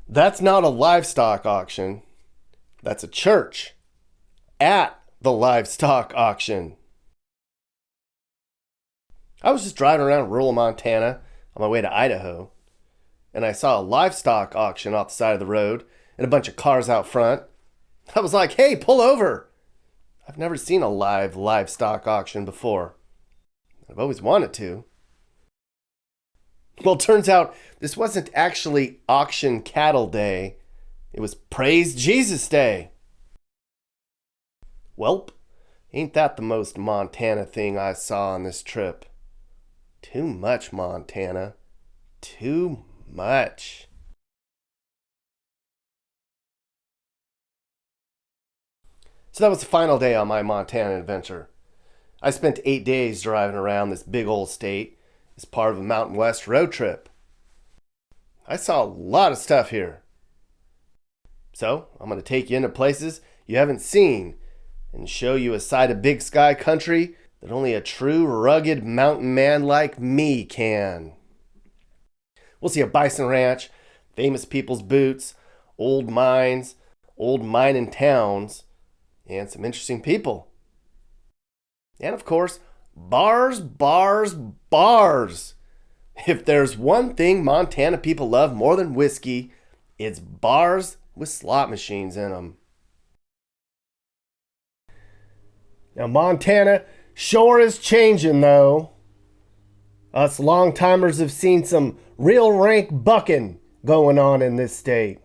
That's not a livestock auction. That's a church at the livestock auction. I was just driving around rural Montana on my way to Idaho, and I saw a livestock auction off the side of the road and a bunch of cars out front. I was like, hey, pull over. I've never seen a live livestock auction before. I've always wanted to. Well, it turns out this wasn't actually Auction Cattle Day. It was Praise Jesus Day. Welp, ain't that the most Montana thing I saw on this trip? Too much Montana. Too much. So that was the final day on my Montana adventure. I spent 8 days driving around this big old state as part of a Mountain West road trip. I saw a lot of stuff here. So I'm going to take you into places you haven't seen and show you a side of Big Sky country that only a true rugged mountain man like me can. We'll see a bison ranch, famous people's boots, old mines, old mining towns, and some interesting people. And of course, bars, bars, bars. If there's one thing Montana people love more than whiskey, it's bars with slot machines in them. Now, Montana sure is changing, though. Us long-timers have seen some real rank bucking going on in this state.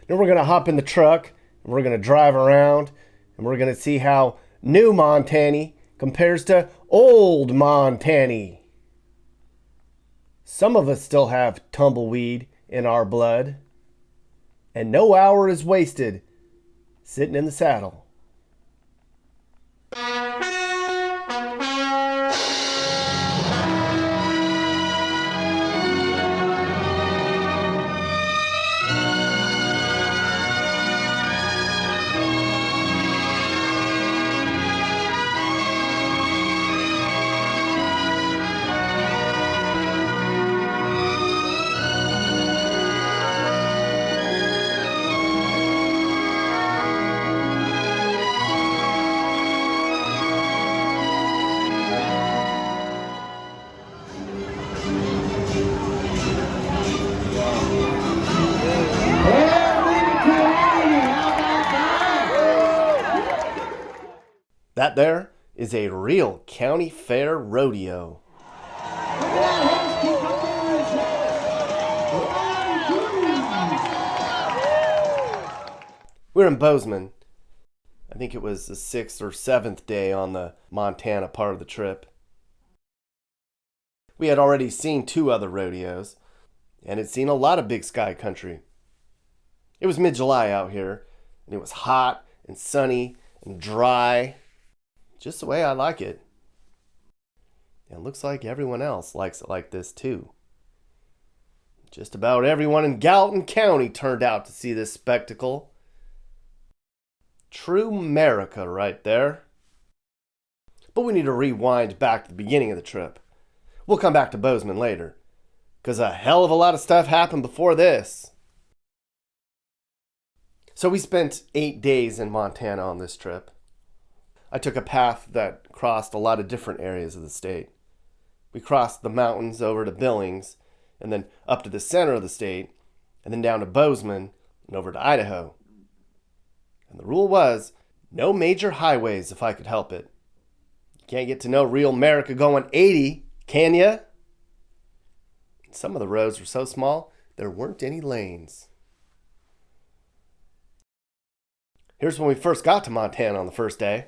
Now we're going to hop in the truck, and we're going to drive around, and we're going to see how new Montany compares to old Montany. Some of us still have tumbleweed in our blood, and no hour is wasted sitting in the saddle. That there is a real county fair rodeo. We're in Bozeman. I think it was the 6th or 7th day on the Montana part of the trip. We had already seen 2 other rodeos, and had seen a lot of Big Sky country. It was mid-July out here, and it was hot and sunny and dry. Just the way I like it. And it looks like everyone else likes it like this too. Just about everyone in Gallatin County turned out to see this spectacle. True America right there. But we need to rewind back to the beginning of the trip. We'll come back to Bozeman later, because a hell of a lot of stuff happened before this. So we spent 8 days in Montana on this trip. I took a path that crossed a lot of different areas of the state. We crossed the mountains over to Billings, and then up to the center of the state, and then down to Bozeman, and over to Idaho. And the rule was, no major highways if I could help it. You can't get to know real America going 80, can ya? Some of the roads were so small, there weren't any lanes. Here's when we first got to Montana on the first day.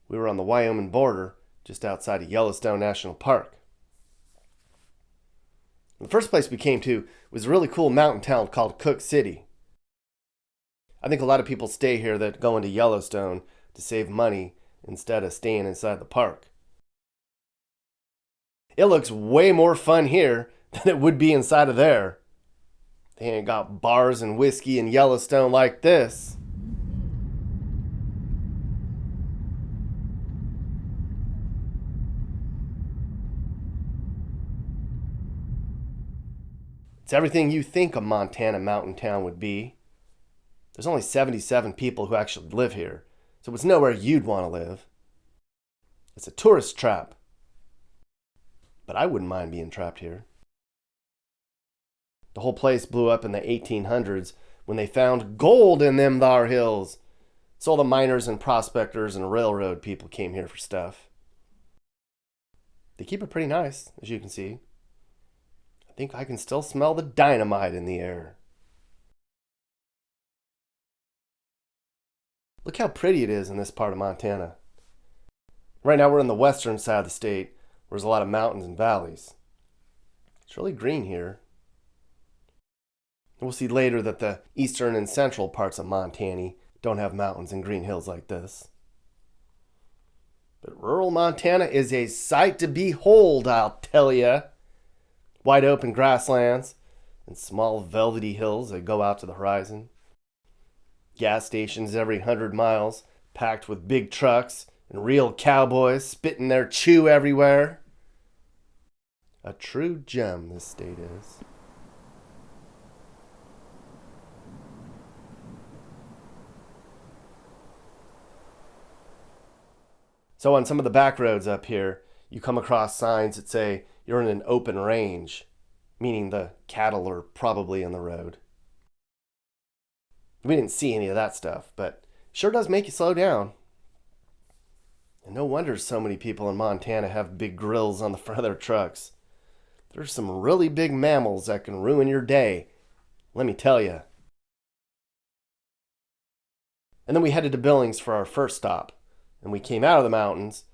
We were on the Wyoming border, just outside of Yellowstone National Park. The first place we came to was a really cool mountain town called Cook City. I think a lot of people stay here that go into Yellowstone to save money instead of staying inside the park. It looks way more fun here than it would be inside of there. They ain't got bars and whiskey in Yellowstone like this. It's everything you think a Montana mountain town would be. There's only 77 people who actually live here, so it's nowhere you'd want to live. It's a tourist trap. But I wouldn't mind being trapped here. The whole place blew up in the 1800s when they found gold in them thar hills. So all the miners and prospectors and railroad people came here for stuff. They keep it pretty nice, as you can see. I think I can still smell the dynamite in the air. Look how pretty it is in this part of Montana. Right now we're on the western side of the state, where there's a lot of mountains and valleys. It's really green here. We'll see later that the eastern and central parts of Montana don't have mountains and green hills like this. But rural Montana is a sight to behold, I'll tell ya. Wide open grasslands and small velvety hills that go out to the horizon. Gas stations every 100 miles, packed with big trucks and real cowboys spitting their chew everywhere. A true gem, this state is. So on some of the back roads up here, you come across signs that say you're in an open range, meaning the cattle are probably in the road. We didn't see any of that stuff, but sure does make you slow down. And no wonder so many people in Montana have big grills on the front of their trucks. There's some really big mammals that can ruin your day, let me tell you. And then we headed to Billings for our first stop. And we came out of the mountains,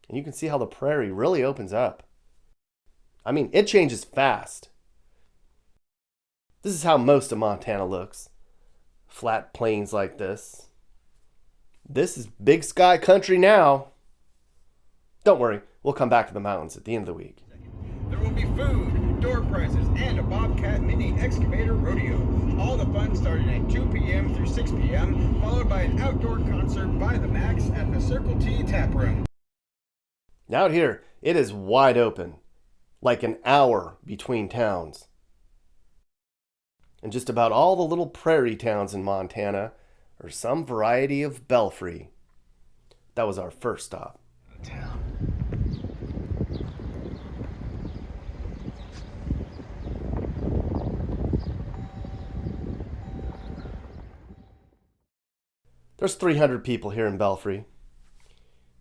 and you can see how the prairie really opens up. I mean, it changes fast. This is how most of Montana looks. Flat plains like this. This is big sky country now. Don't worry, we'll come back to the mountains at the end of the week. There will be food, door prizes, and a Bobcat mini excavator rodeo. All the fun starting at 2 p.m. through 6 p.m., followed by an outdoor concert by the Max at the Circle T Tap Room. Now out here, it is wide open, like an hour between towns. And just about all the little prairie towns in Montana are some variety of belfry. That was our first stop. There's 300 people here in Belfry.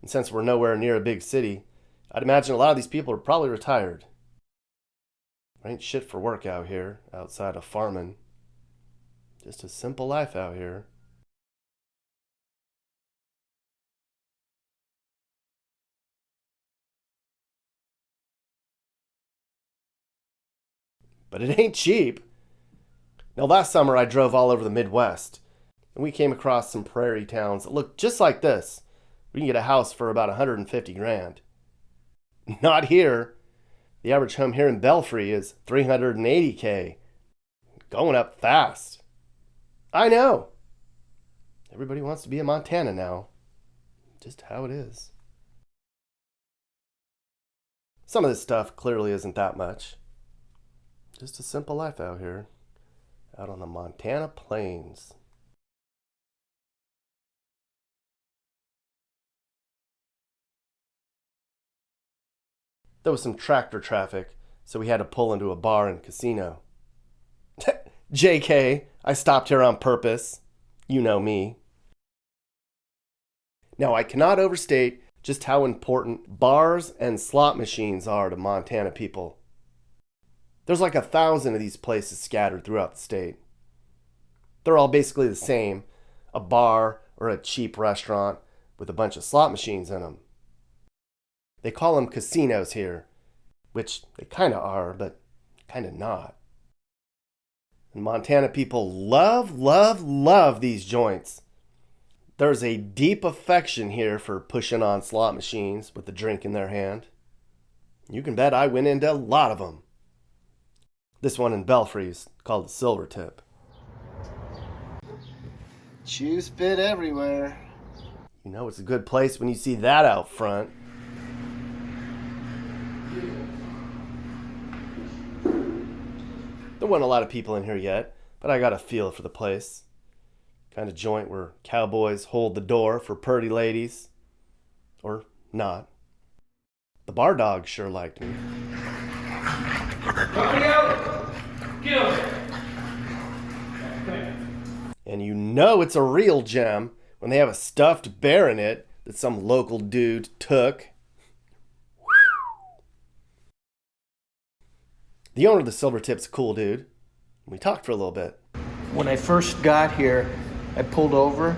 And since we're nowhere near a big city, I'd imagine a lot of these people are probably retired. There ain't shit for work out here, outside of farming. Just a simple life out here. But it ain't cheap. Now last summer I drove all over the Midwest, and we came across some prairie towns that look just like this. We can get a house for about 150 grand. Not here. The average home here in Belfry is 380K. Going up fast. I know. Everybody wants to be in Montana now. Just how it is. Some of this stuff clearly isn't that much. Just a simple life out here, out on the Montana plains. There was some tractor traffic, so we had to pull into a bar and casino. JK, I stopped here on purpose. You know me. Now, I cannot overstate just how important bars and slot machines are to Montana people. There's like 1,000 of these places scattered throughout the state. They're all basically the same, a bar or a cheap restaurant with a bunch of slot machines in them. They call them casinos here, which they kind of are, but kind of not. And Montana people love these joints. There's a deep affection here for pushing on slot machines with a drink in their hand. You can bet I went into a lot of them. This one in Belfry is called the Silvertip. Chew spit everywhere. You know it's a good place when you see that out front. There weren't a lot of people in here yet, but I got a feel for the place. Kind of joint where cowboys hold the door for purty ladies. Or not. The bar dog sure liked me. Get over. And you know it's a real gem when they have a stuffed bear in it that some local dude took. The owner of the Silvertip's a cool dude. We talked for a little bit. When I first got here, I pulled over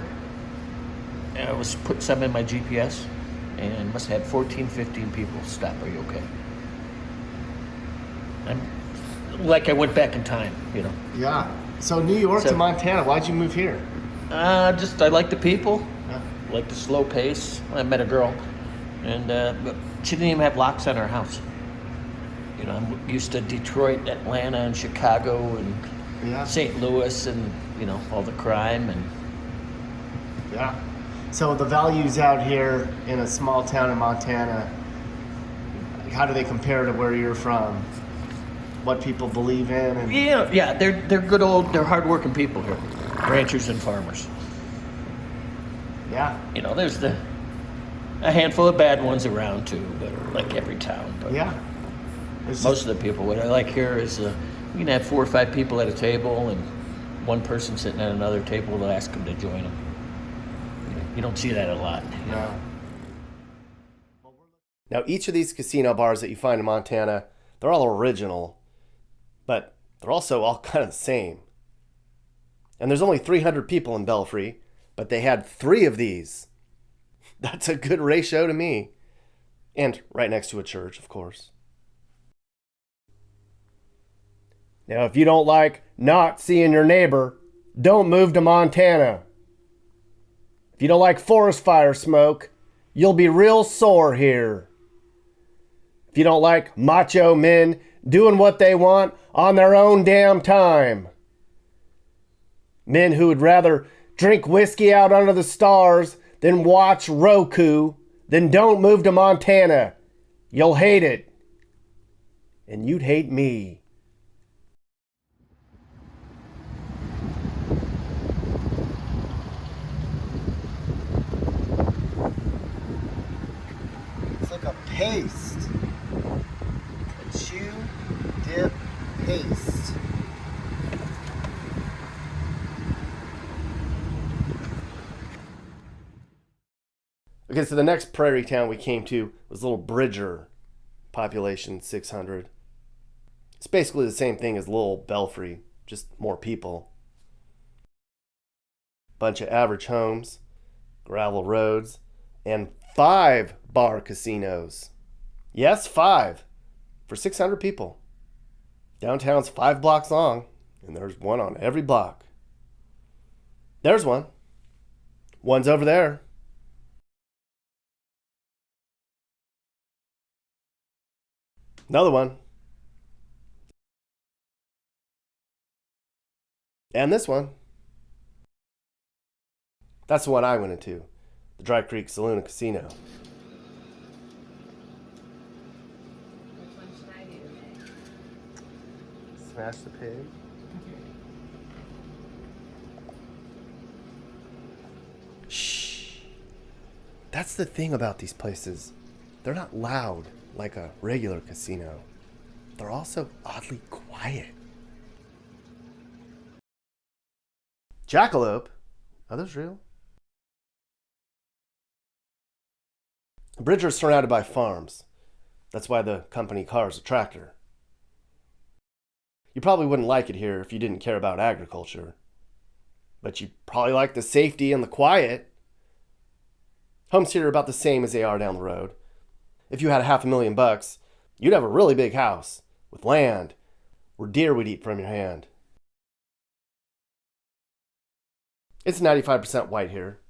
and I was putting something in my GPS and must have had 14, 15 people stop. Are you okay? I'm like I went back in time, you know. Yeah. So New York to Montana, why'd you move here? Just I like the people, Yeah. like the slow pace. I met a girl, and but she didn't even have locks on her house. You know, I'm used to Detroit, Atlanta, and Chicago, and Yeah. St. Louis, and you know all the crime and. Yeah. So the values out here in a small town in Montana, how do they compare to where you're from? What people believe in? And Yeah, they're good they're hardworking people here, ranchers and farmers. yeah. You know, there's a handful of bad ones around too, but like every town. But Yeah. It's most of the people, what I like here is you can have 4 or 5 people at a table and one person sitting at another table to ask them to join them. You don't see that a lot. No. Now, each of these casino bars that you find in Montana, they're all original, but they're also all kind of the same. And there's only 300 people in Belfry, but they had 3 of these. That's a good ratio to me. And right next to a church, of course. Now, if you don't like not seeing your neighbor, don't move to Montana. If you don't like forest fire smoke, you'll be real sore here. If you don't like macho men doing what they want on their own damn time. Men who would rather drink whiskey out under the stars than watch Roku, then don't move to Montana. You'll hate it. And you'd hate me. It's like a paste. A chew, dip, paste. Okay, so the next prairie town we came to was Little Bridger, population 600. It's basically the same thing as Little Belfry, just more people. Bunch of average homes, gravel roads, and 5 bar casinos. Yes, 5 for 600 people. Downtown's 5 blocks long, and there's one on every block. There's one. One's over there. Another one. And this one. That's the one I went into. The Dry Creek Saloon and Casino. Which one should I do today? Smash the pig. Shh. That's the thing about these places. They're not loud like a regular casino. They're also oddly quiet. Jackalope? Are those real? Bridger's surrounded by farms. That's why the company car is a tractor. You probably wouldn't like it here if you didn't care about agriculture. But you'd probably like the safety and the quiet. Homes here are about the same as they are down the road. If you had $500,000, you'd have a really big house with land where deer would eat from your hand. It's 95% white here,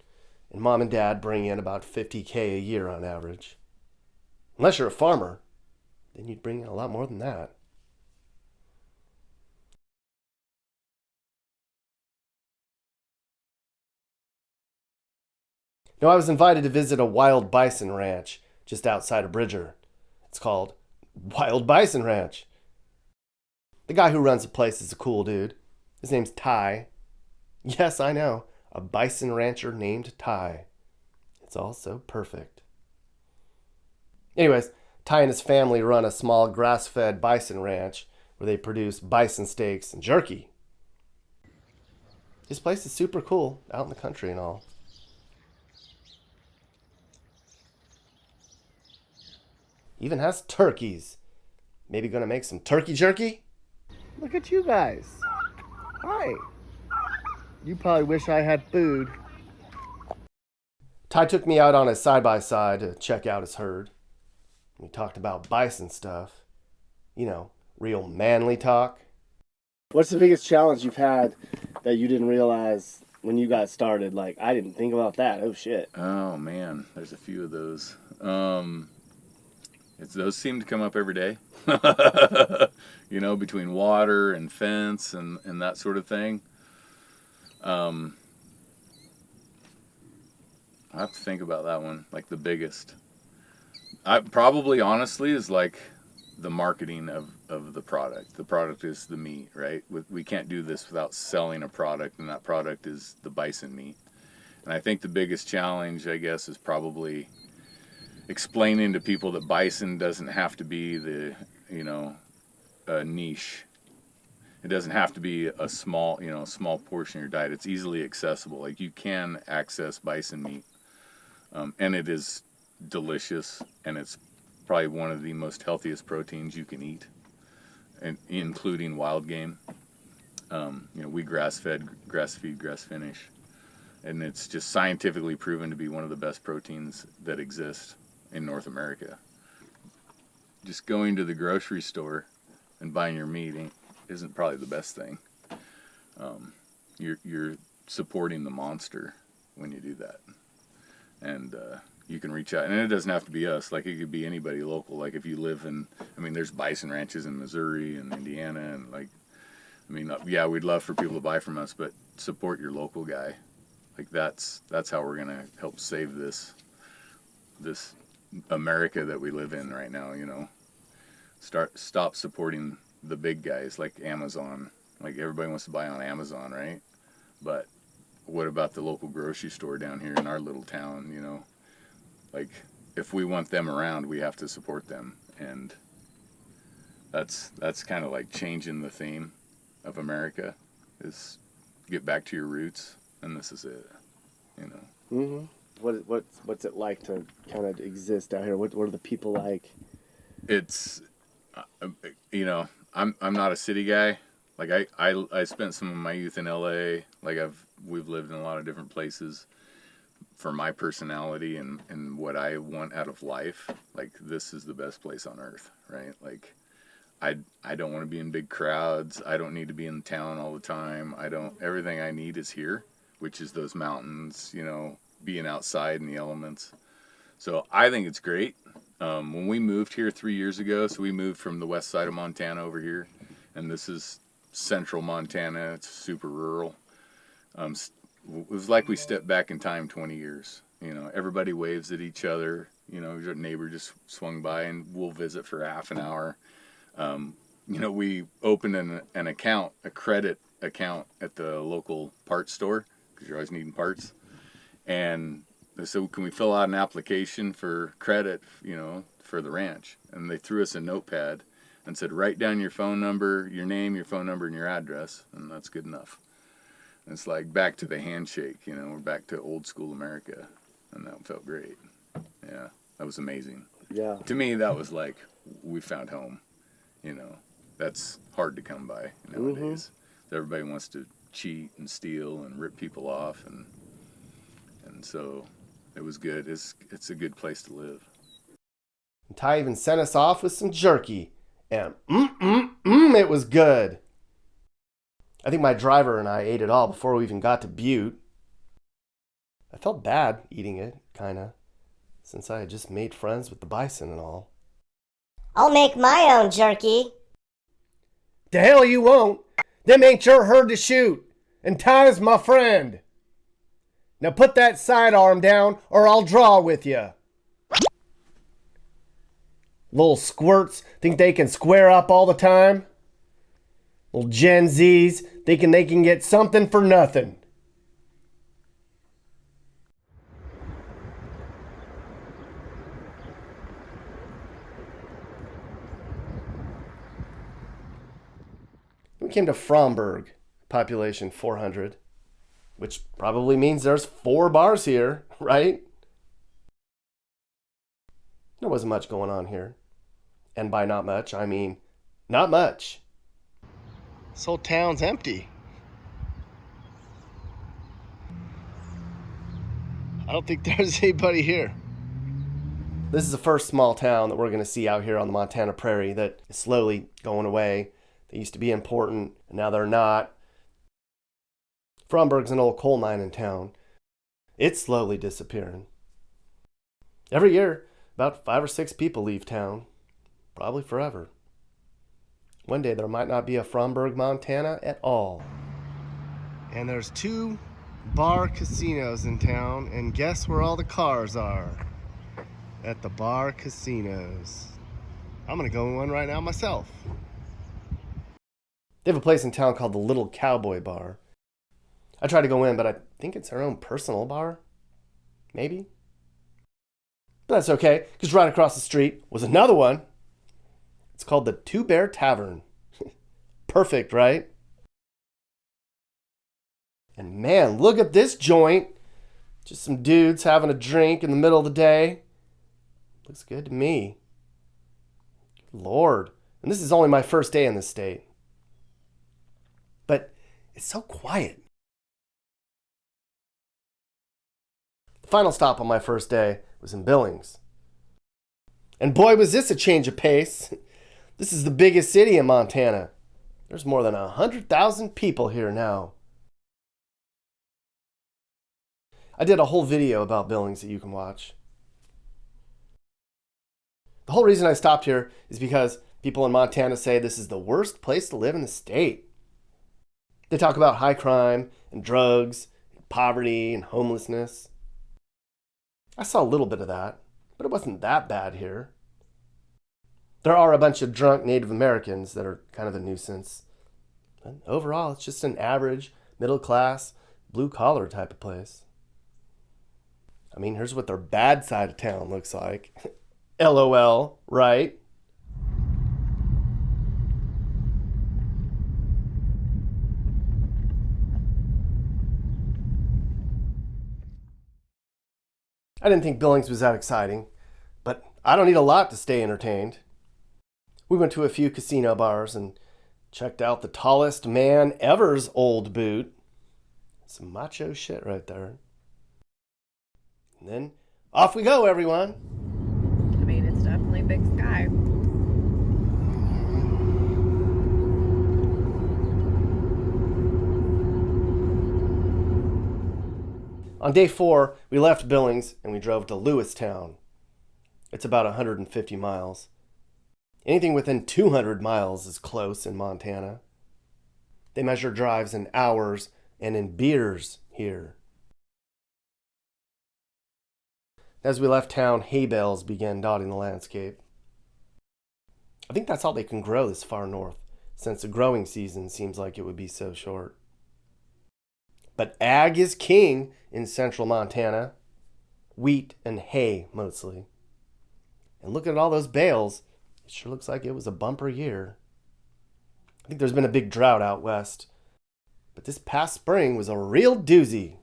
and mom and dad bring in about $50,000 a year on average. Unless you're a farmer, then you'd bring in a lot more than that. Now, I was invited to visit a wild bison ranch just outside of Bridger. It's called Wild Bison Ranch. The guy who runs the place is a cool dude. His name's Ty. Yes, I know. A bison rancher named Ty. It's all so perfect. Anyways, Ty and his family run a small grass-fed bison ranch where they produce bison steaks and jerky. This place is super cool, out in the country and all. Even has turkeys. Maybe gonna make some turkey jerky? Look at you guys. Hi. You probably wish I had food. Ty took me out on his side-by-side to check out his herd. We talked about bison stuff. You know, real manly talk. What's the biggest challenge you've had that you didn't realize when you got started? Like, I didn't think about that. Oh, shit. Oh, man. There's a few of those. Those seem to come up every day. You know, between water and fence and that sort of thing. I have to think about that one, like the biggest. I probably, honestly, is like the marketing of the product. The product is the meat, right? We can't do this without selling a product, and that product is the bison meat. And I think the biggest challenge, I guess, is probably explaining to people that bison doesn't have to be the, a niche. It doesn't have to be a small portion of your diet. It's easily accessible. Like, you can access bison meat, and it is delicious, and it's probably one of the most healthiest proteins you can eat, and including wild game. We grass feed, grass finish, and it's just scientifically proven to be one of the best proteins that exist in North America. Just going to the grocery store and buying your meat isn't probably the best thing. You're supporting the monster when you do that, and you can reach out, and it doesn't have to be us. Like, it could be anybody local. Like, if you live in, there's bison ranches in Missouri and Indiana, and yeah, we'd love for people to buy from us, but support your local guy. Like, that's how we're gonna help save this America that we live in right now. Stop supporting the big guys like Amazon. Like, everybody wants to buy on Amazon, right? But what about the local grocery store down here in our little town? Like, if we want them around, we have to support them, and that's kind of like changing the theme of America, is get back to your roots, and this is it. Mm-hmm. What's it like to kind of exist out here? What are the people like? It's, I'm not a city guy. Like, I spent some of my youth in LA. Like, we've lived in a lot of different places. For my personality and what I want out of life, like, this is the best place on earth, right? Like, I don't want to be in big crowds. I don't need to be in town all the time. Everything I need is here, which is those mountains, being outside in the elements. So I think it's great. When we moved here 3 years ago, so we moved from the west side of Montana over here, and this is central Montana. It's super rural. It was like we stepped back in time 20 years. Everybody waves at each other. Your neighbor just swung by, and we'll visit for half an hour. We opened an account, a credit account at the local parts store, because you're always needing parts. And they said, can we fill out an application for credit, for the ranch? And they threw us a notepad and said, write down your phone number, your name, your phone number, and your address, and that's good enough. And it's like back to the handshake, we're back to old school America, and that felt great. Yeah, that was amazing. Yeah. To me, that was like, we found home. That's hard to come by nowadays. Mm-hmm. Everybody wants to cheat and steal and rip people off, and so it was good. It's a good place to live. Ty even sent us off with some jerky, and it was good. I think my driver and I ate it all before we even got to Butte. I felt bad eating it, kinda, since I had just made friends with the bison and all. I'll make my own jerky. The hell you won't. Them ain't your herd to shoot, and Ty's my friend. Now put that sidearm down, or I'll draw with you. Little squirts think they can square up all the time? Little Gen Zs thinking they can get something for nothing. We came to Fromberg, population 400, which probably means there's 4 bars here, right? There wasn't much going on here. And by not much, I mean not much. This whole town's empty. I don't think there's anybody here. This is the first small town that we're going to see out here on the Montana prairie that is slowly going away. They used to be important, and now they're not. Fromberg's an old coal mine in town. It's slowly disappearing. Every year, about 5 or 6 people leave town. Probably forever. One day there might not be a Fromberg, Montana at all. And there's 2 bar casinos in town, and guess where all the cars are? At the bar casinos. I'm gonna go in one right now myself. They have a place in town called the Little Cowboy Bar. I tried to go in, but I think it's their own personal bar. Maybe. But that's okay, because right across the street was another one. It's called the Two Bear Tavern. Perfect, right? And man, look at this joint. Just some dudes having a drink in the middle of the day. Looks good to me. Lord. And this is only my first day in this state. But it's so quiet. The final stop on my first day was in Billings. And boy, was this a change of pace. This is the biggest city in Montana. There's more than 100,000 people here now. I did a whole video about Billings that you can watch. The whole reason I stopped here is because people in Montana say this is the worst place to live in the state. They talk about high crime and drugs, and poverty and homelessness. I saw a little bit of that, but it wasn't that bad here. There are a bunch of drunk Native Americans that are kind of a nuisance. But overall, it's just an average, middle-class, blue-collar type of place. I mean, here's what their bad side of town looks like. LOL, right? I didn't think Billings was that exciting, but I don't need a lot to stay entertained. We went to a few casino bars and checked out the tallest man ever's old boot. Some macho shit right there. And then off we go, everyone. I mean, it's definitely Big Sky. On day 4, we left Billings and we drove to Lewistown. It's about 150 miles. Anything within 200 miles is close in Montana. They measure drives in hours and in beers here. As we left town, hay bales began dotting the landscape. I think that's all they can grow this far north, since the growing season seems like it would be so short. But ag is king in central Montana. Wheat and hay, mostly. And look at all those bales. It sure looks like it was a bumper year. I think there's been a big drought out west. But this past spring was a real doozy.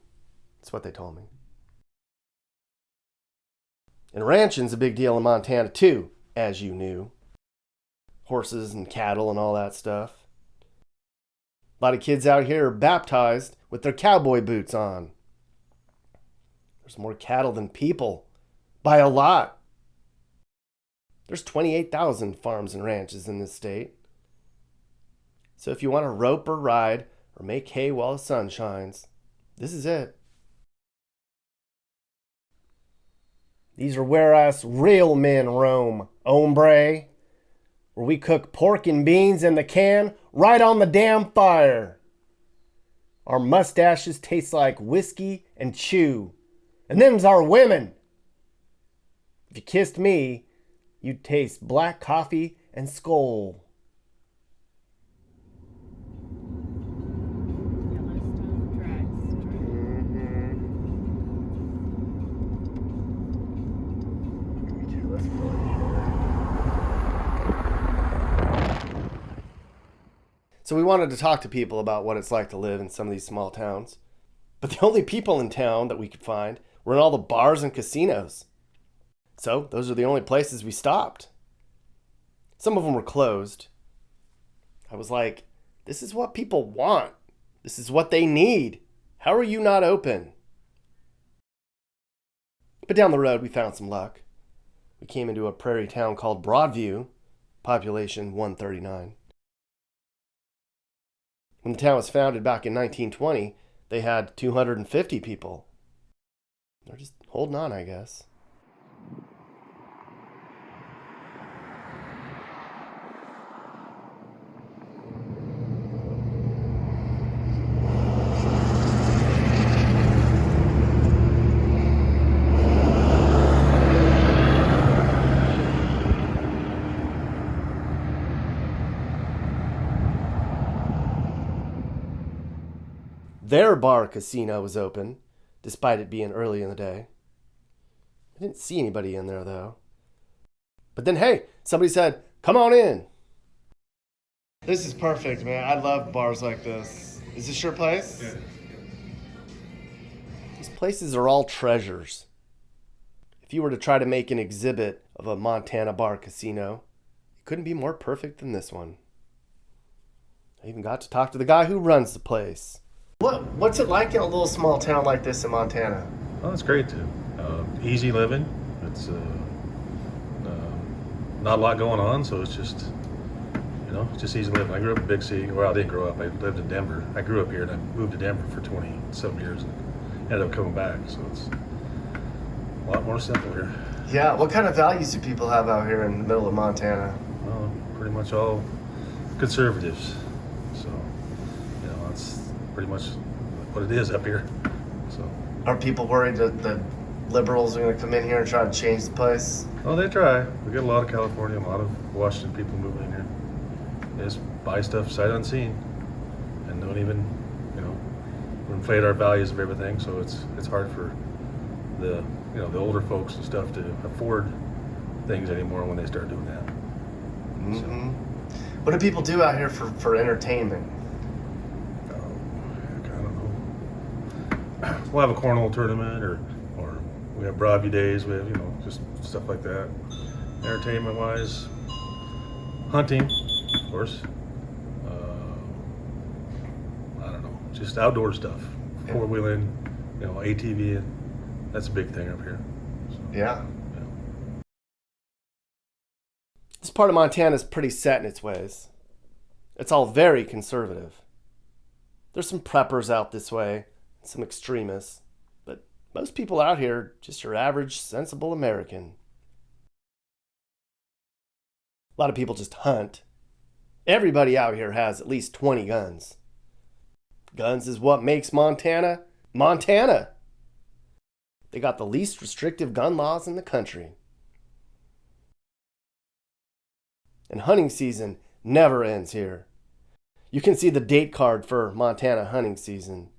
That's what they told me. And ranching's a big deal in Montana too, as you knew. Horses and cattle and all that stuff. A lot of kids out here are baptized with their cowboy boots on. There's more cattle than people, by a lot. There's 28,000 farms and ranches in this state. So if you want to rope or ride or make hay while the sun shines, this is it. These are where us real men roam, hombre. Where we cook pork and beans in the can right on the damn fire. Our mustaches taste like whiskey and chew. And them's our women. If you kissed me, you'd taste black coffee and skull. So we wanted to talk to people about what it's like to live in some of these small towns. But the only people in town that we could find were in all the bars and casinos. So those are the only places we stopped. Some of them were closed. I was like, this is what people want. This is what they need. How are you not open? But down the road, we found some luck. We came into a prairie town called Broadview, population 139. When the town was founded back in 1920, they had 250 people. They're just holding on, I guess. Their bar casino was open, despite it being early in the day. I didn't see anybody in there, though. But then, hey, somebody said, come on in. This is perfect, man. I love bars like this. Is this your place? Yeah. These places are all treasures. If you were to try to make an exhibit of a Montana bar casino, it couldn't be more perfect than this one. I even got to talk to the guy who runs the place. What's it like in a little small town like this in Montana? Oh, it's great too. Easy living. It's not a lot going on, so it's just, just easy living. I grew up in a big city. Well, I didn't grow up. I lived in Denver. I grew up here and I moved to Denver for 20-some years and ended up coming back. So it's a lot more simple here. Yeah. What kind of values do people have out here in the middle of Montana? Well, pretty much all conservatives. So, that's pretty much what it is up here. So, are people worried that the liberals are going to come in here and try to change the place? Oh, they try. We get a lot of California, a lot of Washington people moving in here. They just buy stuff sight unseen and don't even, inflate our values of everything. So it's hard for the older folks and stuff to afford things anymore when they start doing that. Mm-hmm. So, what do people do out here for entertainment? We'll have a cornhole tournament, or we have Broadview days. We have just stuff like that. Entertainment wise, hunting, of course. I don't know, just outdoor stuff, 4-wheeling, ATV, and that's a big thing up here. So, yeah. This part of Montana is pretty set in its ways. It's all very conservative. There's some preppers out this way, some extremists, but most people out here are just your average, sensible American. A lot of people just hunt. Everybody out here has at least 20 guns. Guns is what makes Montana, Montana. They got the least restrictive gun laws in the country. And hunting season never ends here. You can see the date card for Montana hunting season.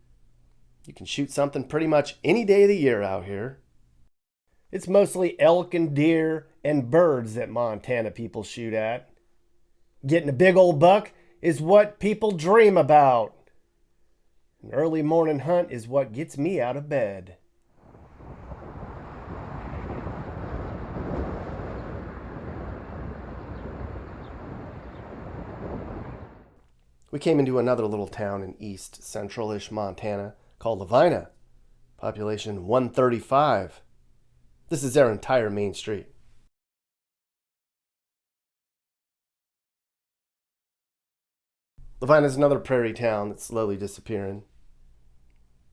You can shoot something pretty much any day of the year out here. It's mostly elk and deer and birds that Montana people shoot at. Getting a big old buck is what people dream about. An early morning hunt is what gets me out of bed. We came into another little town in east central-ish Montana called Lavina, population 135. This is their entire main street. Lavina is another prairie town that's slowly disappearing.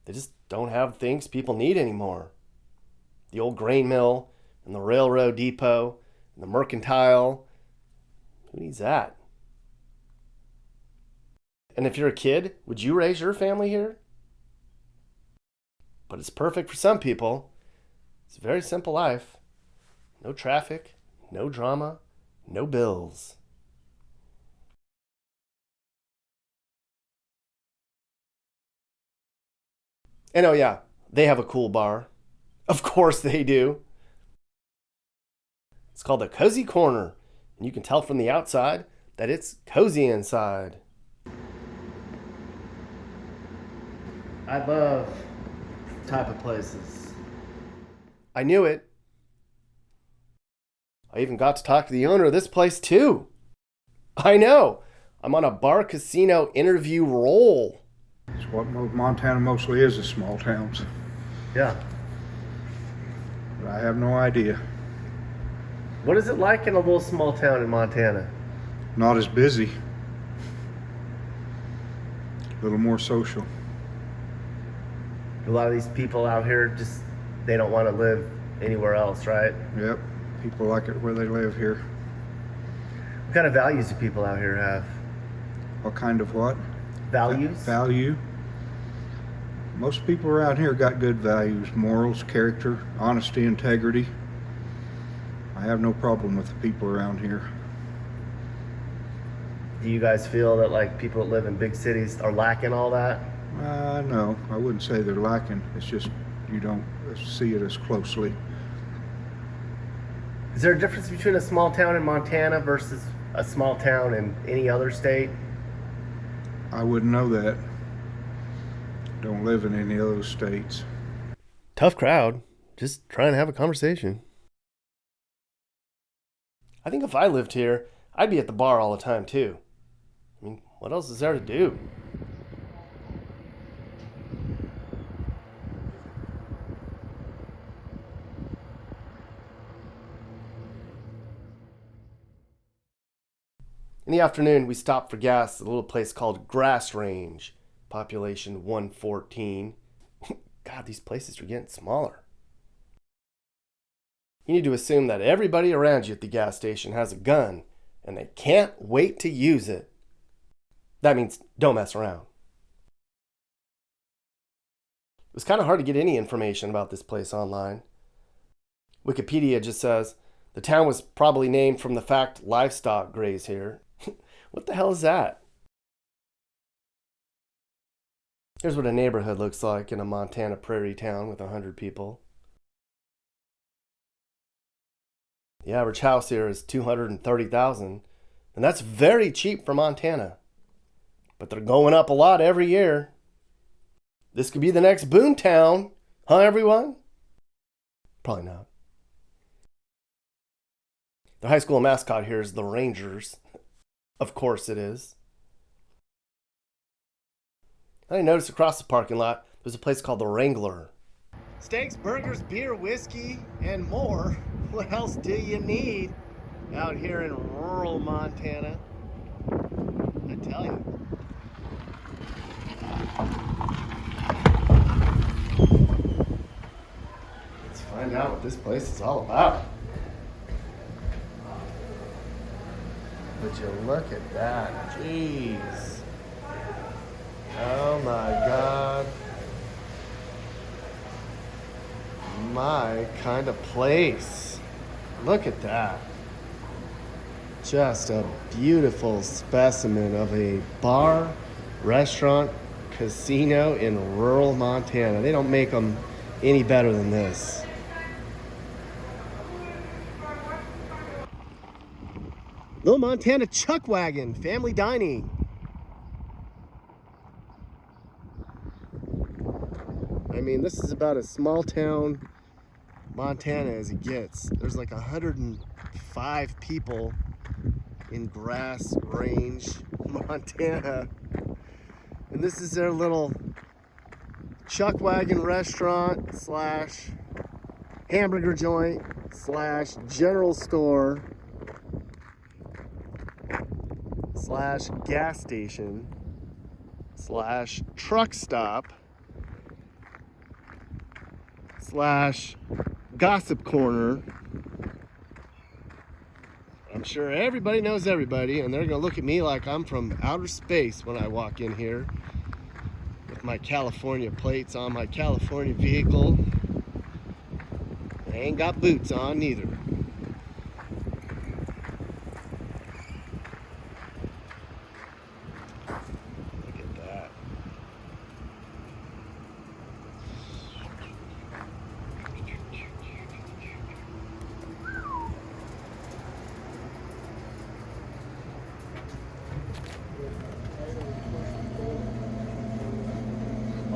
They just don't have things people need anymore. The old grain mill and the railroad depot and the mercantile. Who needs that? And if you're a kid, would you raise your family here? But it's perfect for some people. It's a very simple life. No traffic, no drama, no bills. And oh yeah, they have a cool bar. Of course they do. It's called the Cozy Corner, and you can tell from the outside that it's cozy inside. I love type of places. I knew it. I even got to talk to the owner of this place too. I know. I'm on a bar casino interview roll. It's what Montana mostly is small towns. Yeah. But I have no idea. What is it like in a little small town in Montana? Not as busy. A little more social. A lot of these people out here just, they don't want to live anywhere else, right? Yep. People like it where they live here. What kind of values do people out here have? What kind of what? Values? Value. Most people around here got good values, morals, character, honesty, integrity. I have no problem with the people around here. Do you guys feel that like people that live in big cities are lacking all that? No, I wouldn't say they're lacking. It's just you don't see it as closely. Is there a difference between a small town in Montana versus a small town in any other state? I wouldn't know that. Don't live in any of those states. Tough crowd. Just trying to have a conversation. I think if I lived here, I'd be at the bar all the time too. I mean, what else is there to do? In the afternoon, we stopped for gas at a little place called Grass Range, population 114. God, these places are getting smaller. You need to assume that everybody around you at the gas station has a gun, and they can't wait to use it. That means don't mess around. It was kind of hard to get any information about this place online. Wikipedia just says, the town was probably named from the fact livestock graze here. What the hell is that? Here's what a neighborhood looks like in a Montana prairie town with 100 people. The average house here is $230,000, and that's very cheap for Montana. But they're going up a lot every year. This could be the next boom town, huh everyone? Probably not. The high school mascot here is the Rangers. Of course it is. I noticed across the parking lot, there's a place called the Wrangler. Steaks, burgers, beer, whiskey, and more. What else do you need out here in rural Montana? I tell you. Let's find out what this place is all about. Would you look at that? Jeez. Oh my God. My kind of place. Look at that. Just a beautiful specimen of a bar, restaurant, casino in rural Montana. They don't make them any better than this. Little Montana Chuck Wagon, family dining. I mean, this is about as small town Montana as it gets. There's like 105 people in Grass Range, Montana. And this is their little Chuck Wagon restaurant slash hamburger joint slash general store slash gas station slash truck stop slash gossip corner. I'm sure everybody knows everybody, and they're gonna look at me like I'm from outer space when I walk in here with my California plates on my California vehicle. I ain't got boots on neither. Look at that.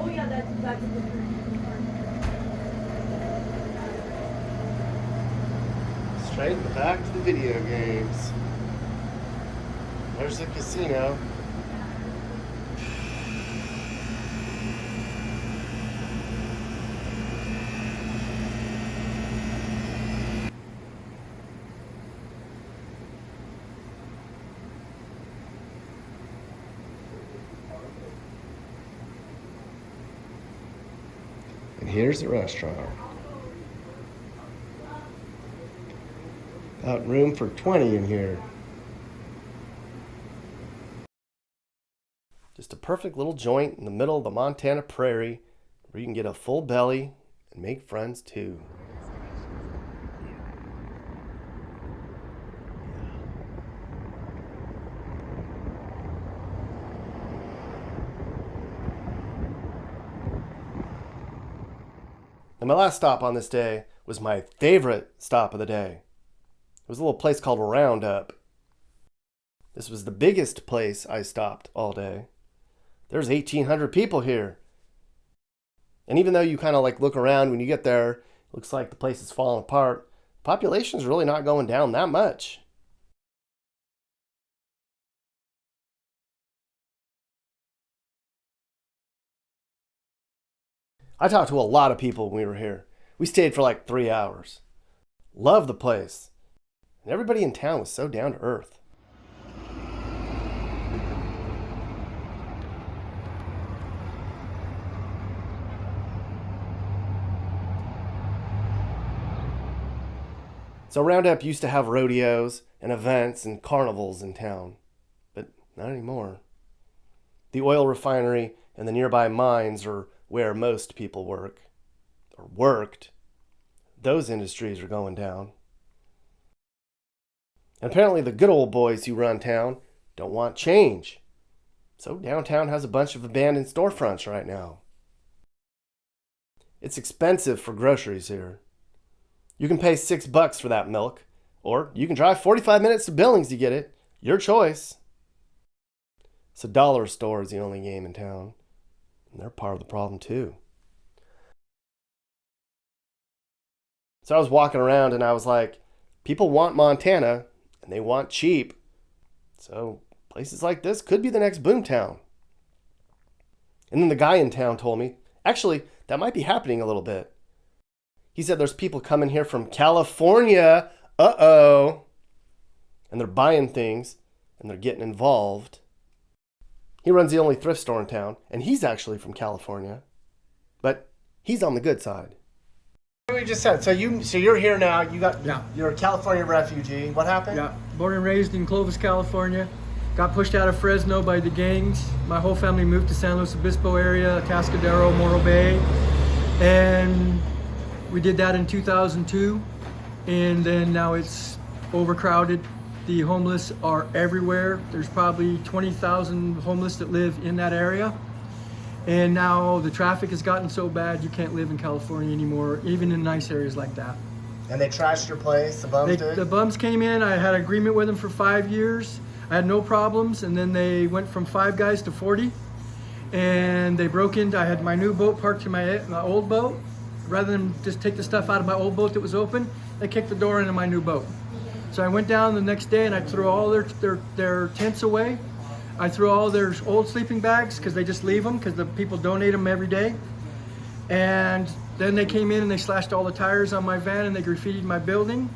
Oh yeah, that's a good one. Straight back to the video games. There's the casino. And here's the restaurant. Got room for 20 in here. Just a perfect little joint in the middle of the Montana prairie where you can get a full belly and make friends too. And my last stop on this day was my favorite stop of the day. It was a little place called Roundup. This was the biggest place I stopped all day. There's 1,800 people here. And even though you kind of like look around when you get there, it looks like the place is falling apart, population's really not going down that much. I talked to a lot of people when we were here. We stayed for like 3 hours. Loved the place. And everybody in town was so down to earth. So Roundup used to have rodeos and events and carnivals in town, but not anymore. The oil refinery and the nearby mines are where most people work, or worked. Those industries are going down. And apparently the good old boys who run town don't want change. So downtown has a bunch of abandoned storefronts right now. It's expensive for groceries here. You can pay $6 for that milk, or you can drive 45 minutes to Billings to get it. Your choice. So dollar store is the only game in town. And they're part of the problem too. So I was walking around and I was like, people want Montana and they want cheap. So places like this could be the next boomtown. And then the guy in town told me, actually, that might be happening a little bit. He said there's people coming here from California. Uh-oh. And they're buying things and they're getting involved. He runs the only thrift store in town, and he's actually from California. But he's on the good side. We just said, so you're here now. You're a California refugee. What happened? Yeah, born and raised in Clovis, California. Got pushed out of Fresno by the gangs. My whole family moved to San Luis Obispo area, Cascadero, Morro Bay. And we did that in 2002. And then now it's overcrowded. The homeless are everywhere. There's probably 20,000 homeless that live in that area. And now the traffic has gotten so bad you can't live in California anymore, even in nice areas like that. And they trashed your place, the bums did? The bums came in, I had an agreement with them for 5 years. I had no problems, and then they went from 5 guys to 40. And they broke into, I had my new boat parked in my old boat. Rather than just take the stuff out of my old boat that was open, they kicked the door into my new boat. So I went down the next day and I threw all their tents away. I threw all their old sleeping bags because they just leave them because the people donate them every day. And then they came in and they slashed all the tires on my van and they graffitied my building.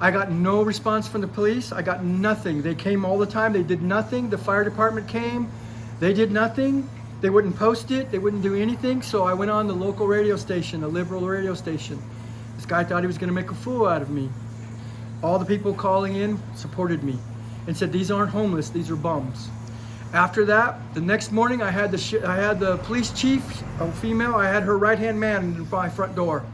I got no response from the police. I got nothing. They came all the time. They did nothing. The fire department came. They did nothing. They wouldn't post it. They wouldn't do anything. So I went on the local radio station, a liberal radio station. This guy thought he was going to make a fool out of me. All the people calling in supported me and said, these aren't homeless, these are bums. After that, the next morning I had the police chief, a female, I had her right-hand man in my front door.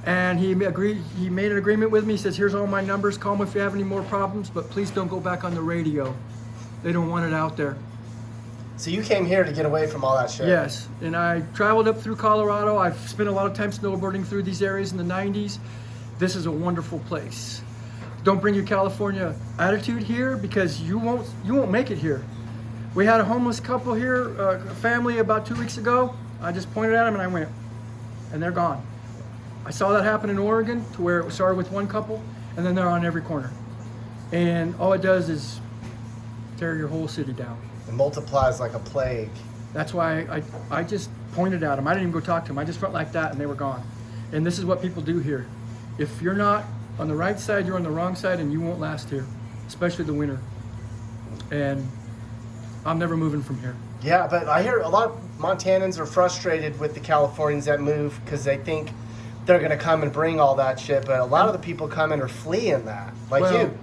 And he made an agreement with me. He says, here's all my numbers, call me if you have any more problems, but please don't go back on the radio. They don't want it out there. So you came here to get away from all that shit? Yes, and I traveled up through Colorado. I've spent a lot of time snowboarding through these areas in the 90s. This is a wonderful place. Don't bring your California attitude here because you won't make it here. We had a homeless couple here, a family about 2 weeks ago. I just pointed at them and I went, and they're gone. I saw that happen in Oregon, to where it started with one couple, and then they're on every corner. And all it does is tear your whole city down. It multiplies like a plague. That's why I just pointed at them. I didn't even go talk to them. I just went like that and they were gone. And this is what people do here. If you're not on the right side, you're on the wrong side, and you won't last here, especially the winter. And I'm never moving from here. Yeah, but I hear a lot of Montanans are frustrated with the Californians that move because they think they're going to come and bring all that shit. But a lot of the people come and are fleeing that, like Well, you.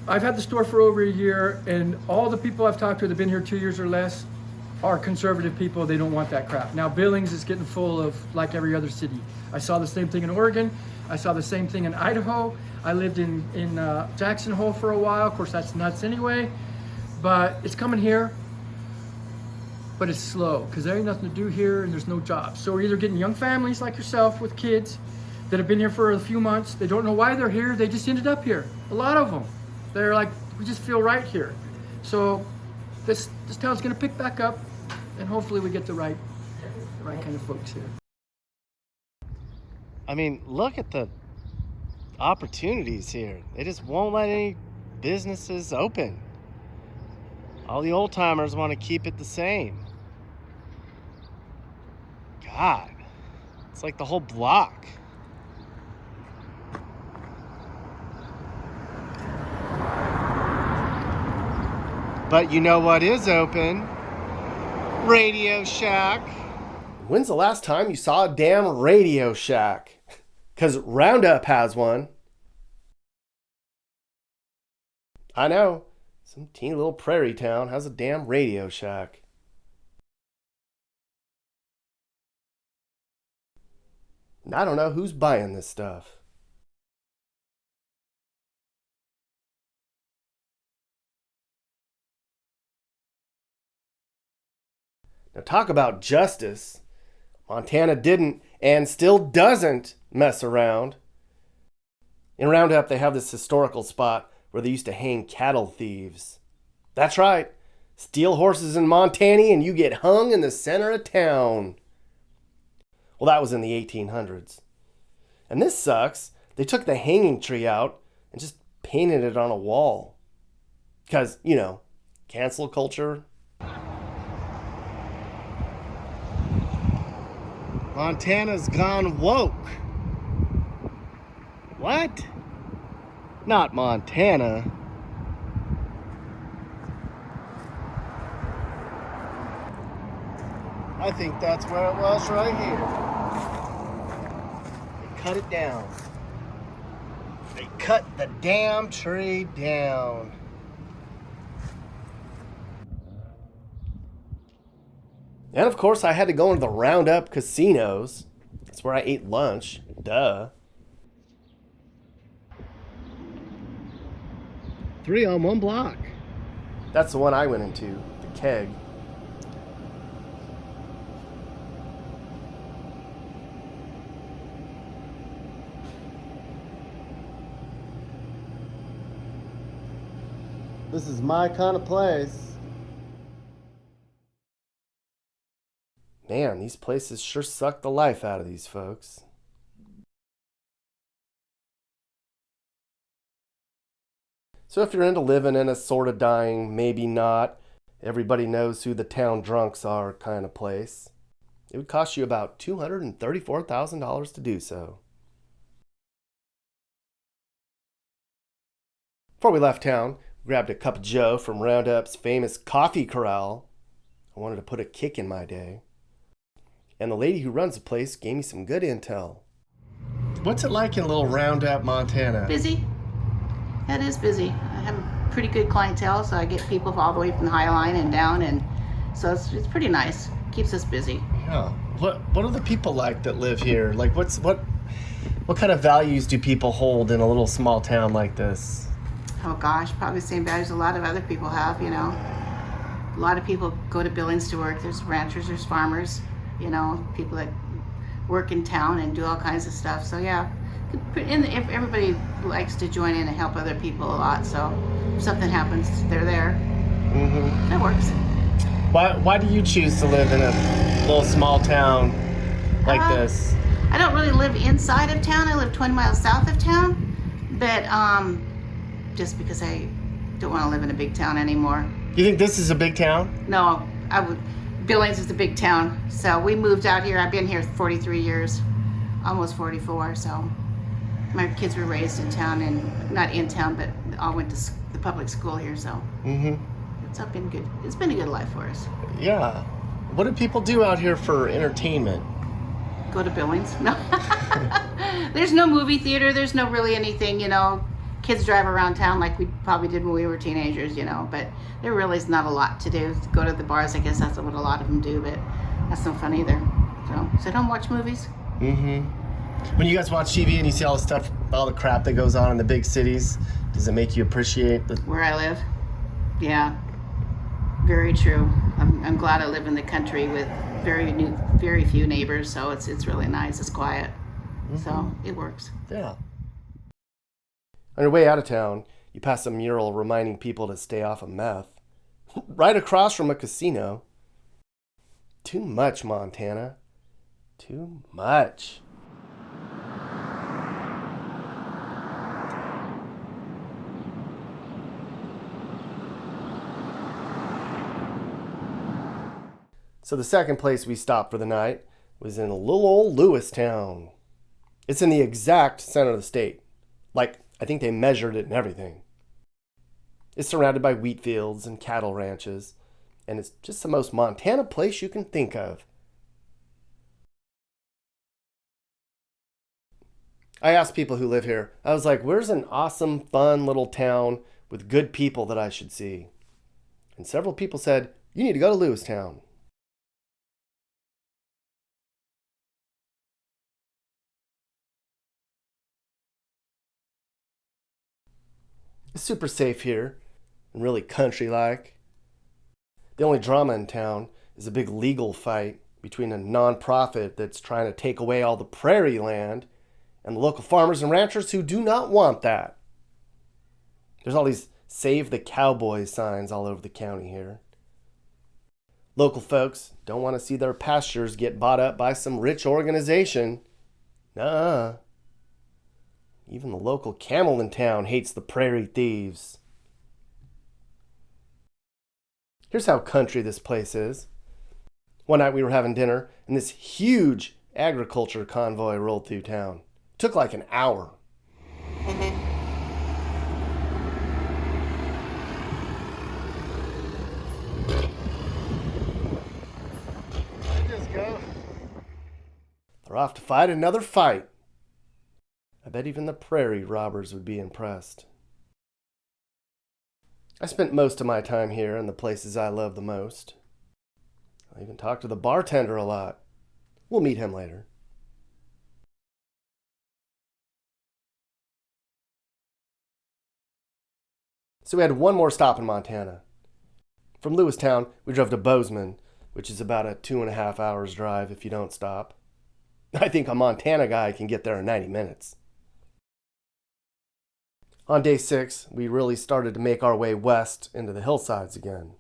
I've had the store for over a year, and all the people I've talked to that have been here 2 years or less are conservative people. They don't want that crap. Now, Billings is getting full of like every other city. I saw the same thing in Oregon. I saw the same thing in Idaho. I lived in Jackson Hole for a while. Of course, that's nuts anyway. But it's coming here. But it's slow because there ain't nothing to do here and there's no jobs. So we're either getting young families like yourself with kids that have been here for a few months. They don't know why they're here. They just ended up here. A lot of them. They're like, we just feel right here. So this town's gonna pick back up, and hopefully we get the right kind of folks here. I mean, look at the opportunities here. They just won't let any businesses open. All the old timers want to keep it the same. God, it's like the whole block. But you know what is open? Radio Shack. When's the last time you saw a damn Radio Shack? 'Cause Roundup has one. I know. Some teeny little prairie town has a damn Radio Shack. And I don't know who's buying this stuff. Now talk about justice. Montana didn't and still doesn't mess around. In Roundup, they have this historical spot where they used to hang cattle thieves. That's right. Steal horses in Montana and you get hung in the center of town. Well, that was in the 1800s. And this sucks. They took the hanging tree out and just painted it on a wall. Because, you know, cancel culture. Montana's gone woke. What? Not Montana. I think that's where it was right here. They cut it down. They cut the damn tree down. And of course, I had to go into the Roundup casinos. That's where I ate lunch. Duh. 3 on one block. That's the one I went into, the Keg. This is my kind of place. Man, these places sure suck the life out of these folks. So if you're into living in a sort of dying, maybe not, everybody knows who the town drunks are kind of place, it would cost you about $234,000 to do so. Before we left town, we grabbed a cup of joe from Roundup's famous coffee corral. I wanted to put a kick in my day. And the lady who runs the place gave me some good intel. What's it like in little Roundup, Montana? Busy. It is busy. I have a pretty good clientele, so I get people all the way from the High Line and down, and so it's pretty nice. Keeps us busy. Yeah. What are the people like that live here? Like what kind of values do people hold in a little small town like this? Oh gosh, probably the same values a lot of other people have, you know. A lot of people go to Billings to work. There's ranchers, there's farmers, you know, people that work in town and do all kinds of stuff. So yeah, and everybody likes to join in and help other people a lot. So if something happens, they're there. Mm-hmm. That works. Why do you choose to live in a little small town like this? I don't really live inside of town. I live 20 miles south of town, but just because I don't want to live in a big town anymore. You think this is a big town? No, Billings is a big town, so we moved out here. I've been here 43 years, almost 44. So my kids were raised in town, and not in town, but all went to the public school here. So it's been good. It's been a good life for us. Yeah. What do people do out here for entertainment? Go to Billings? No. There's no movie theater. There's no really anything, Kids drive around town like we probably did when we were teenagers, but there really is not a lot to do. Go to the bars, I guess that's what a lot of them do, but that's no fun either. So sit home, watch movies. When you guys watch TV and you see all the stuff, all the crap that goes on in the big cities, does it make you appreciate where I live? Yeah, very true. I'm glad I live in the country with very few neighbors, so it's really nice. It's quiet, so it works. Yeah. On your way out of town, you pass a mural reminding people to stay off of meth. Right across from a casino. Too much, Montana. Too much. So the second place we stopped for the night was in a little old Lewistown. It's in the exact center of the state. I think they measured it and everything. It's surrounded by wheat fields and cattle ranches, and it's just the most Montana place you can think of. I asked people who live here, I was like, where's an awesome, fun little town with good people that I should see? And several people said, you need to go to Lewistown. It's super safe here and really country-like. The only drama in town is a big legal fight between a nonprofit that's trying to take away all the prairie land and the local farmers and ranchers who do not want that. There's all these Save the Cowboys signs all over the county here. Local folks don't want to see their pastures get bought up by some rich organization. Nuh-uh. Even the local camel in town hates the prairie thieves. Here's how country this place is. One night we were having dinner, and this huge agriculture convoy rolled through town. It took like an hour. Just go. They're off to fight another fight. I bet even the prairie robbers would be impressed. I spent most of my time here in the places I love the most. I even talked to the bartender a lot. We'll meet him later. So we had one more stop in Montana. From Lewistown, we drove to Bozeman, which is about a 2.5 hours drive if you don't stop. I think a Montana guy can get there in 90 minutes. On day 6, we really started to make our way west into the hillsides again.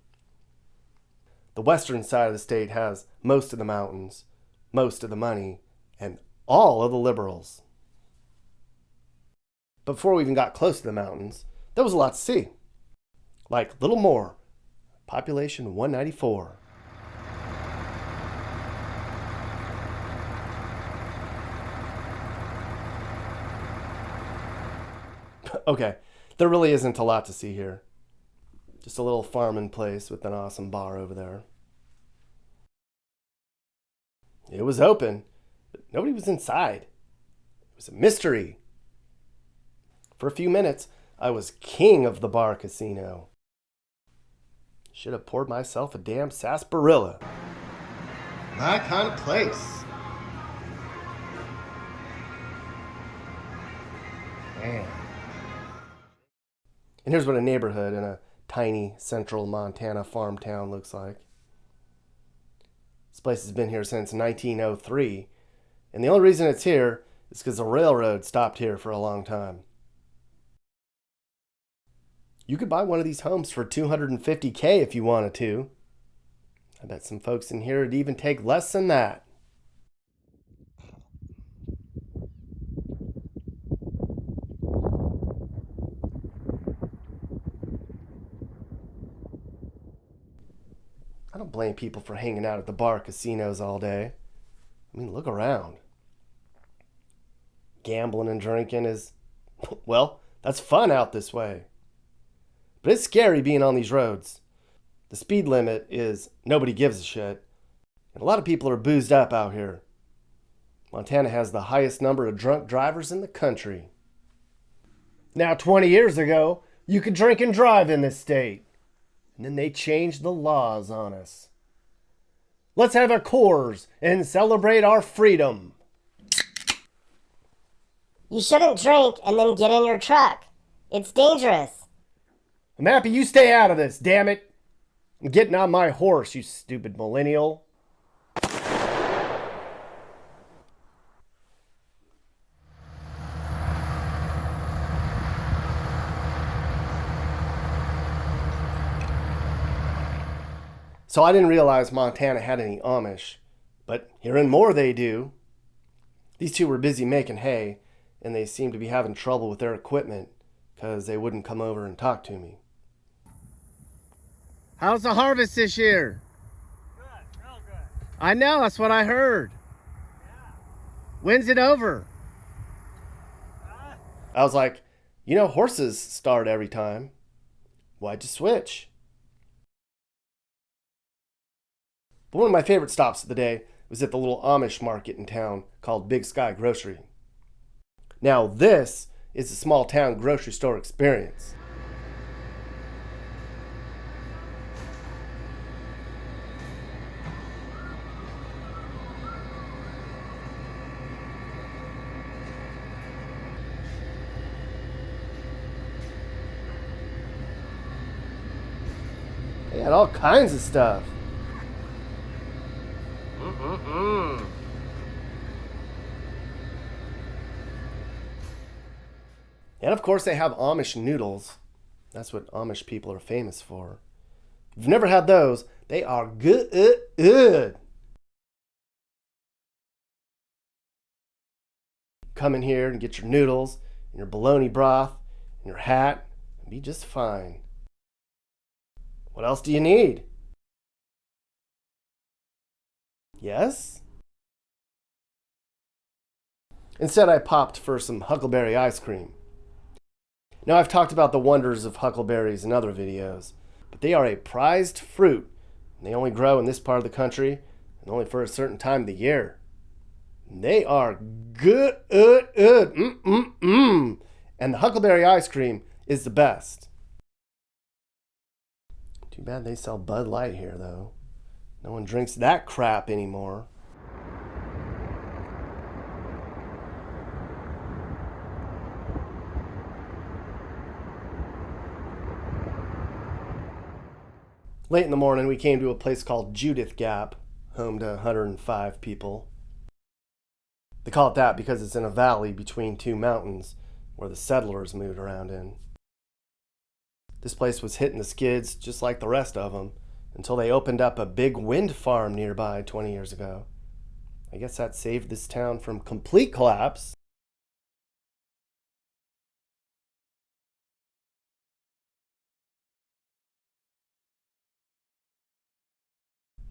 The western side of the state has most of the mountains, most of the money, and all of the liberals. But before we even got close to the mountains, there was a lot to see. Like Little Moore, population 194. Okay, there really isn't a lot to see here. Just a little farming place with an awesome bar over there. It was open, but nobody was inside. It was a mystery. For a few minutes, I was king of the bar casino. Should have poured myself a damn sarsaparilla. My kind of place. Man. And here's what a neighborhood in a tiny central Montana farm town looks like. This place has been here since 1903, and the only reason it's here is because the railroad stopped here for a long time. You could buy one of these homes for $250K if you wanted to. I bet some folks in here would even take less than that. I don't blame people for hanging out at the bar casinos all day. I mean, look around. Gambling and drinking is, well, that's fun out this way. But it's scary being on these roads. The speed limit is nobody gives a shit. And a lot of people are boozed up out here. Montana has the highest number of drunk drivers in the country. Now, 20 years ago, you could drink and drive in this state. And then they changed the laws on us. Let's have a Coors and celebrate our freedom. You shouldn't drink and then get in your truck. It's dangerous. I'm happy you stay out of this, damn it. I'm getting on my horse, you stupid millennial. So I didn't realize Montana had any Amish, but hearing more they do. These two were busy making hay, and they seemed to be having trouble with their equipment because they wouldn't come over and talk to me. How's the harvest this year? Good, real good. I know, that's what I heard. Yeah. When's it over? I was like, you know, horses start every time. Why'd you switch? But one of my favorite stops of the day was at the little Amish market in town called Big Sky Grocery. Now this is a small town grocery store experience. They had all kinds of stuff. And of course they have Amish noodles. That's what Amish people are famous for. If you've never had those, they are good. Come in here and get your noodles and your bologna broth and your hat and be just fine. What else do you need? Yes? Instead, I popped for some huckleberry ice cream. Now, I've talked about the wonders of huckleberries in other videos, but they are a prized fruit, and they only grow in this part of the country, and only for a certain time of the year. And they are good. And the huckleberry ice cream is the best. Too bad they sell Bud Light here, though. No one drinks that crap anymore. Late in the morning, we came to a place called Judith Gap, home to 105 people. They call it that because it's in a valley between two mountains where the settlers moved around in. This place was hitting the skids just like the rest of them until they opened up a big wind farm nearby 20 years ago. I guess that saved this town from complete collapse.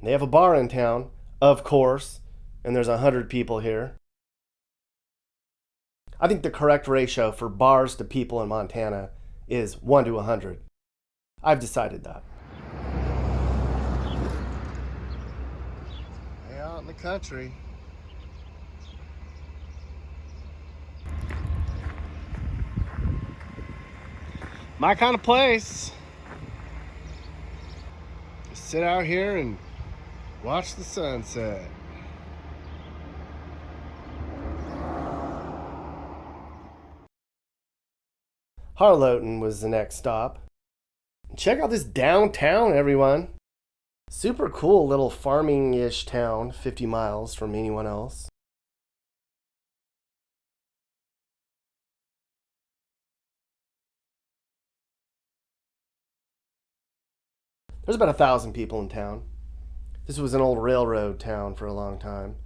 They have a bar in town, of course, and there's 100 people here. I think the correct ratio for bars to people in Montana is 1 to 100. I've decided that. Way out in the country. My kind of place. Just sit out here and watch the sunset. Harlowton was the next stop. Check out this downtown, everyone. Super cool little farming-ish town, 50 miles from anyone else. There's about 1,000 people in town. This was an old railroad town for a long time,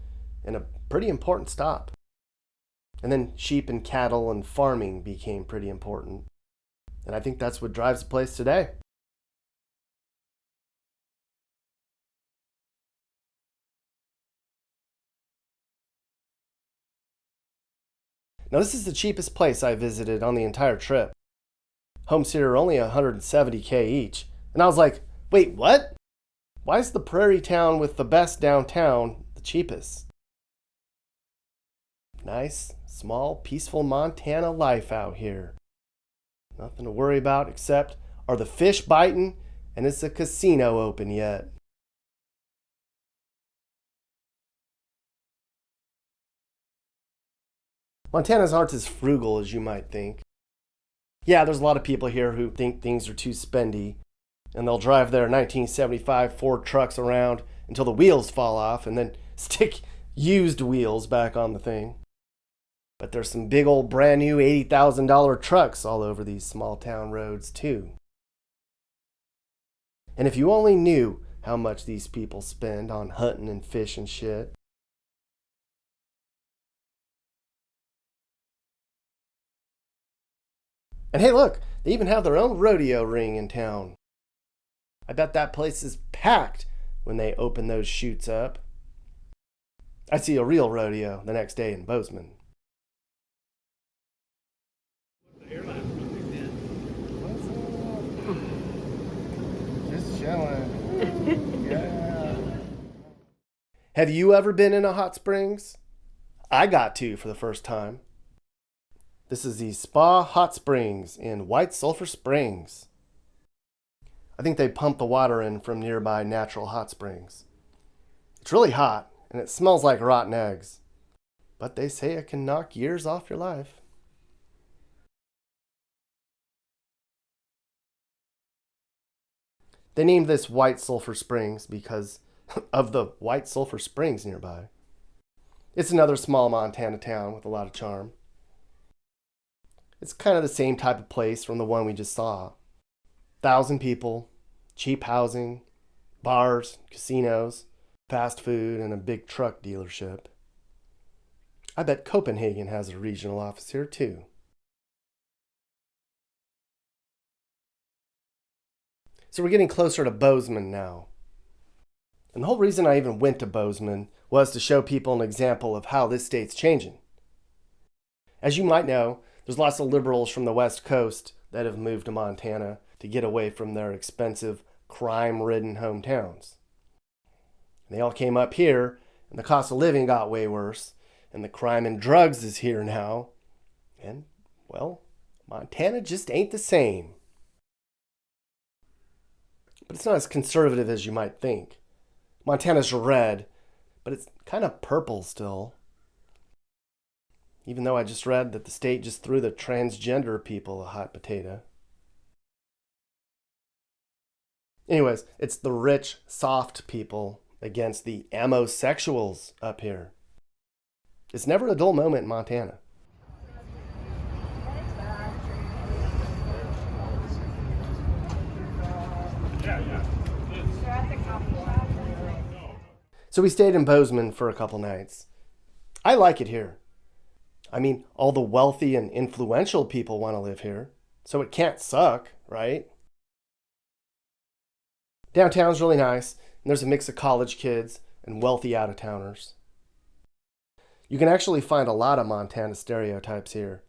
and a pretty important stop. And then sheep and cattle and farming became pretty important. And I think that's what drives the place today. Now, this is the cheapest place I visited on the entire trip. Homes here are only $170K each. And I was like, wait, what? Why is the prairie town with the best downtown the cheapest? Nice, small, peaceful Montana life out here. Nothing to worry about except, are the fish biting and is the casino open yet? Montana's aren't as frugal as you might think. Yeah, there's a lot of people here who think things are too spendy, and they'll drive their 1975 Ford trucks around until the wheels fall off and then stick used wheels back on the thing. But there's some big old brand new $80,000 trucks all over these small town roads too. And if you only knew how much these people spend on hunting and fish and shit. And hey, look, they even have their own rodeo ring in town. I bet that place is packed when they open those chutes up. I see a real rodeo the next day in Bozeman. Just chilling. Yeah. Have you ever been in a hot springs? I got to for the first time. This is the Spa Hot Springs in White Sulphur Springs. I think they pump the water in from nearby natural hot springs. It's really hot, and it smells like rotten eggs. But they say it can knock years off your life. They named this White Sulphur Springs because of the White Sulphur Springs nearby. It's another small Montana town with a lot of charm. It's kind of the same type of place from the one we just saw. 1,000 people, cheap housing, bars, casinos, fast food, and a big truck dealership. I bet Copenhagen has a regional office here too. So we're getting closer to Bozeman now. And the whole reason I even went to Bozeman was to show people an example of how this state's changing. As you might know, there's lots of liberals from the West Coast that have moved to Montana to get away from their expensive, crime-ridden hometowns. And they all came up here, and the cost of living got way worse, and the crime and drugs is here now. And, well, Montana just ain't the same. But it's not as conservative as you might think. Montana's red, but it's kind of purple still. Even though I just read that the state just threw the transgender people a hot potato. Anyways, it's the rich, soft people against the amosexuals up here. It's never a dull moment in Montana. So we stayed in Bozeman for a couple nights. I like it here. I mean, all the wealthy and influential people want to live here, so it can't suck, right? Downtown's really nice, and there's a mix of college kids and wealthy out-of-towners. You can actually find a lot of Montana stereotypes here.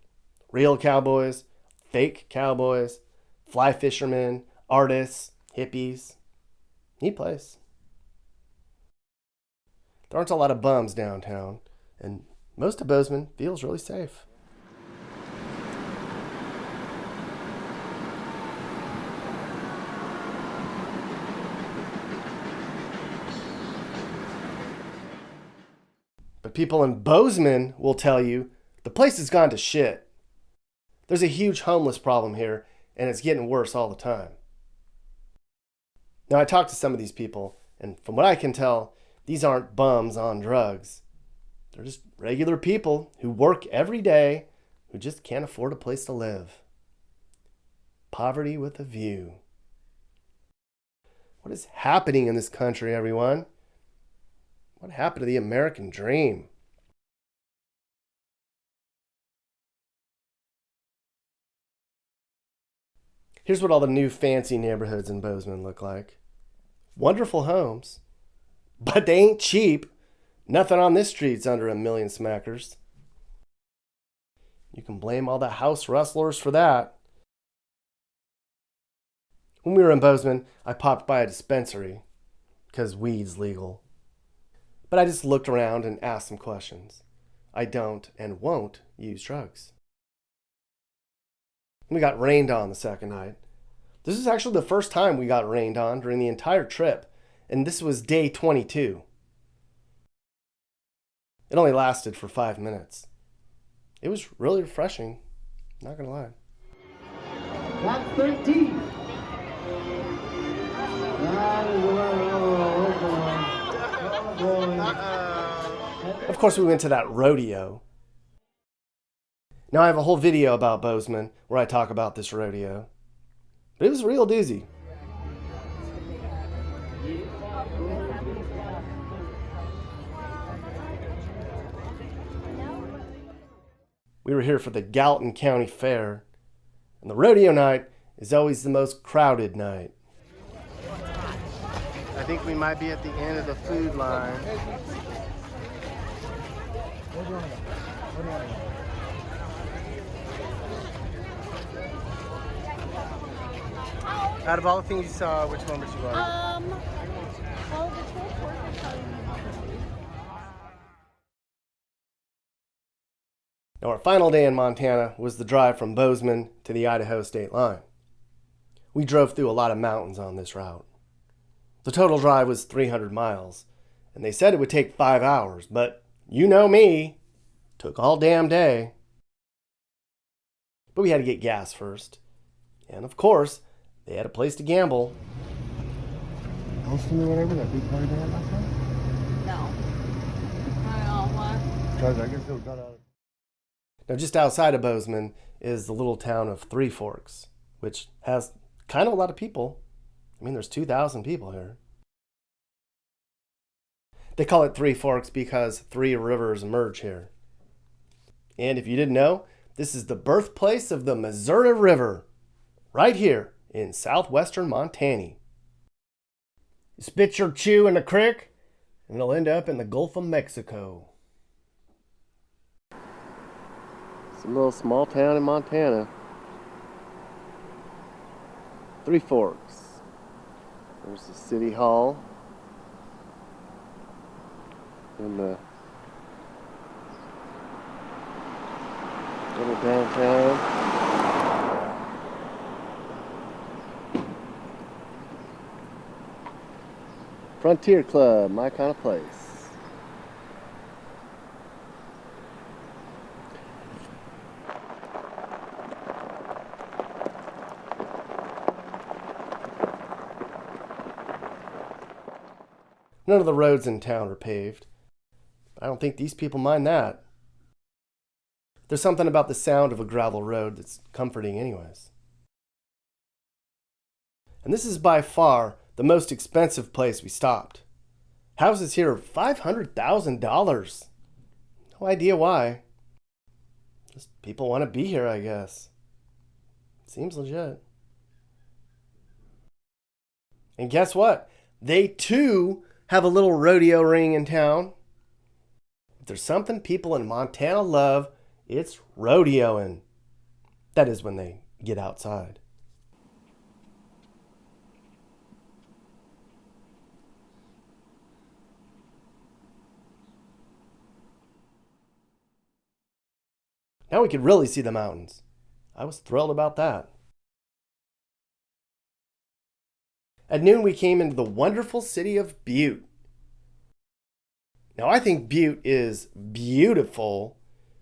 Real cowboys, fake cowboys, fly fishermen, artists, hippies. Neat place. There aren't a lot of bums downtown, and most of Bozeman feels really safe. But people in Bozeman will tell you the place has gone to shit. There's a huge homeless problem here, and it's getting worse all the time. Now, I talked to some of these people, and from what I can tell, these aren't bums on drugs. They're just regular people who work every day who just can't afford a place to live. Poverty with a view. What is happening in this country, everyone? What happened to the American dream? Here's what all the new fancy neighborhoods in Bozeman look like. Wonderful homes, but they ain't cheap. Nothing on this street's under $1 million smackers. You can blame all the house rustlers for that. When we were in Bozeman, I popped by a dispensary, because weed's legal. But I just looked around and asked some questions. I don't and won't use drugs. We got rained on the second night. This is actually the first time we got rained on during the entire trip, and this was day 22. It only lasted for 5 minutes. It was really refreshing, not gonna lie. That's 13. Of course, we went to that rodeo. Now I have a whole video about Bozeman where I talk about this rodeo. But it was a real doozy. We were here for the Gallatin County Fair, and the rodeo night is always the most crowded night. I think we might be at the end of the food line. Out of all the things you saw, which one would you like? Well, the pulled pork would probably be my favorite. Now, our final day in Montana was the drive from Bozeman to the Idaho state line. We drove through a lot of mountains on this route. The total drive was 300 miles, and they said it would take 5 hours, but you know me, took all damn day. But we had to get gas first. And of course, they had a place to gamble. Elston or whatever, that big party they had last night? No. I don't want. Because I guess they got out. Now, just outside of Bozeman is the little town of Three Forks, which has kind of a lot of people. I mean, there's 2,000 people here. They call it Three Forks because 3 rivers merge here. And if you didn't know, this is the birthplace of the Missouri River, right here in southwestern Montana. You spit your chew in the creek, and it'll end up in the Gulf of Mexico. It's a little small town in Montana. Three Forks. There's the city hall. And the little downtown. Frontier Club, my kind of place. None of the roads in town are paved. I don't think these people mind that. There's something about the sound of a gravel road that's comforting anyways. And this is by far the most expensive place we stopped. Houses here are $500,000. No idea why. Just people want to be here, I guess. Seems legit. And guess what? They too have a little rodeo ring in town. If there's something people in Montana love, it's rodeoing. That is when they get outside. Now we could really see the mountains. I was thrilled about that. At noon, we came into the wonderful city of Butte. Now, I think Butte is beautiful,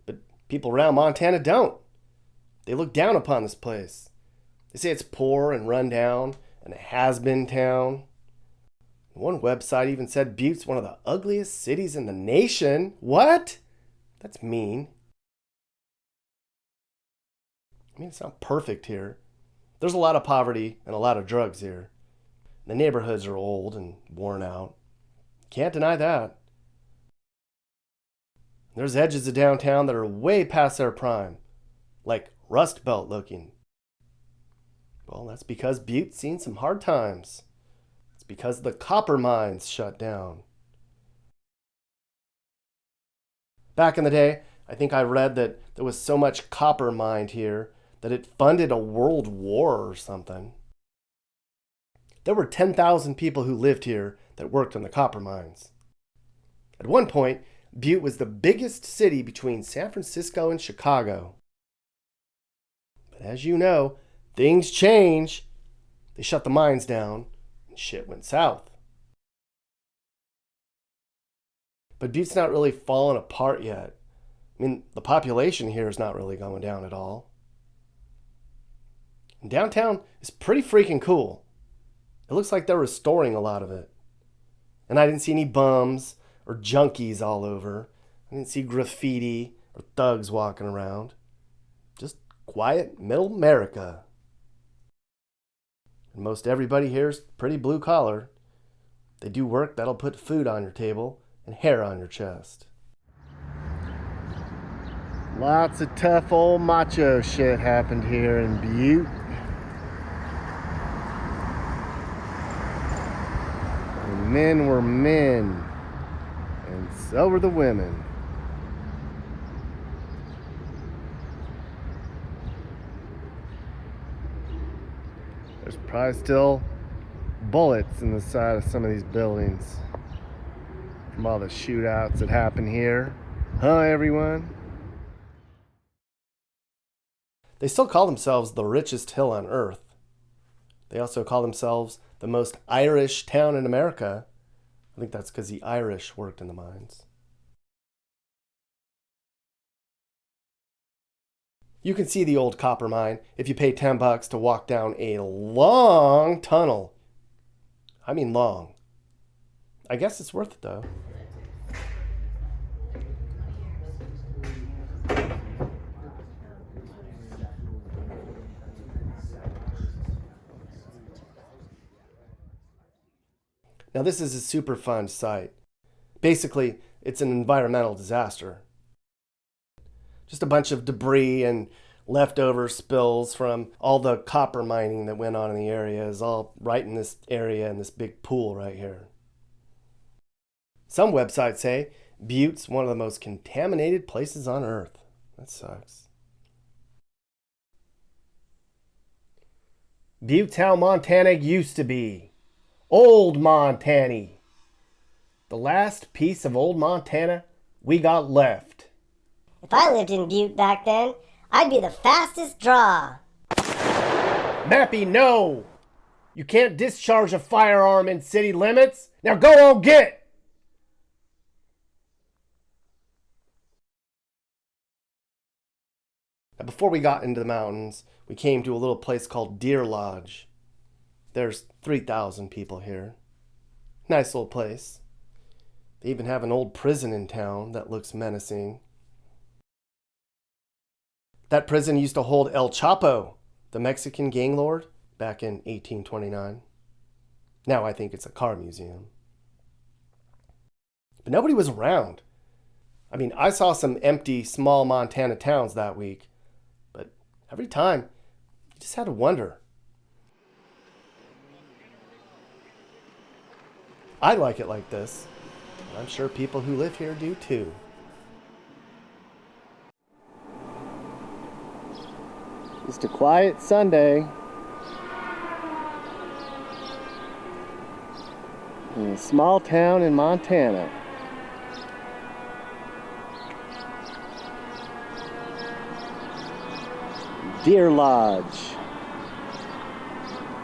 but people around Montana don't. They look down upon this place. They say it's poor and run down and a has-been town. One website even said Butte's one of the ugliest cities in the nation. What? That's mean. I mean, it's not perfect here. There's a lot of poverty and a lot of drugs here. The neighborhoods are old and worn out. Can't deny that. There's edges of downtown that are way past their prime, like Rust Belt looking. Well, that's because Butte's seen some hard times. It's because the copper mines shut down. Back in the day, I think I read that there was so much copper mined here that it funded a world war or something. There were 10,000 people who lived here that worked in the copper mines. At one point, Butte was the biggest city between San Francisco and Chicago. But as you know, things change. They shut the mines down and shit went south. But Butte's not really falling apart yet. I mean, the population here is not really going down at all. And downtown is pretty freaking cool. It looks like they're restoring a lot of it. And I didn't see any bums or junkies all over. I didn't see graffiti or thugs walking around. Just quiet middle America. And most everybody here is pretty blue collar. They do work that'll put food on your table and hair on your chest. Lots of tough old macho shit happened here in Butte. And men were men, and so were the women. There's probably still bullets in the side of some of these buildings from all the shootouts that happen here. Huh, everyone? They still call themselves the richest hill on earth. They also call themselves the most Irish town in America. I think that's because the Irish worked in the mines. You can see the old copper mine if you pay $10 to walk down a long tunnel. I mean long. I guess it's worth it though. Now this is a super fun site. Basically, it's an environmental disaster. Just a bunch of debris and leftover spills from all the copper mining that went on in the area is all right in this area in this big pool right here. Some websites say Butte's one of the most contaminated places on earth. That sucks. Butte's how Montana used to be. Old Montana. The last piece of old Montana we got left. If I lived in Butte back then, I'd be the fastest draw. Mappy, no! You can't discharge a firearm in city limits. Now go on get it! Now before we got into the mountains, we came to a little place called Deer Lodge. There's 3,000 people here. Nice little place. They even have an old prison in town that looks menacing. That prison used to hold El Chapo, the Mexican gang lord, back in 1829. Now I think it's a car museum. But nobody was around. I mean, I saw some empty, small Montana towns that week, but every time, you just had to wonder. I like it like this. I'm sure people who live here do too. Just a quiet Sunday in a small town in Montana. Deer Lodge.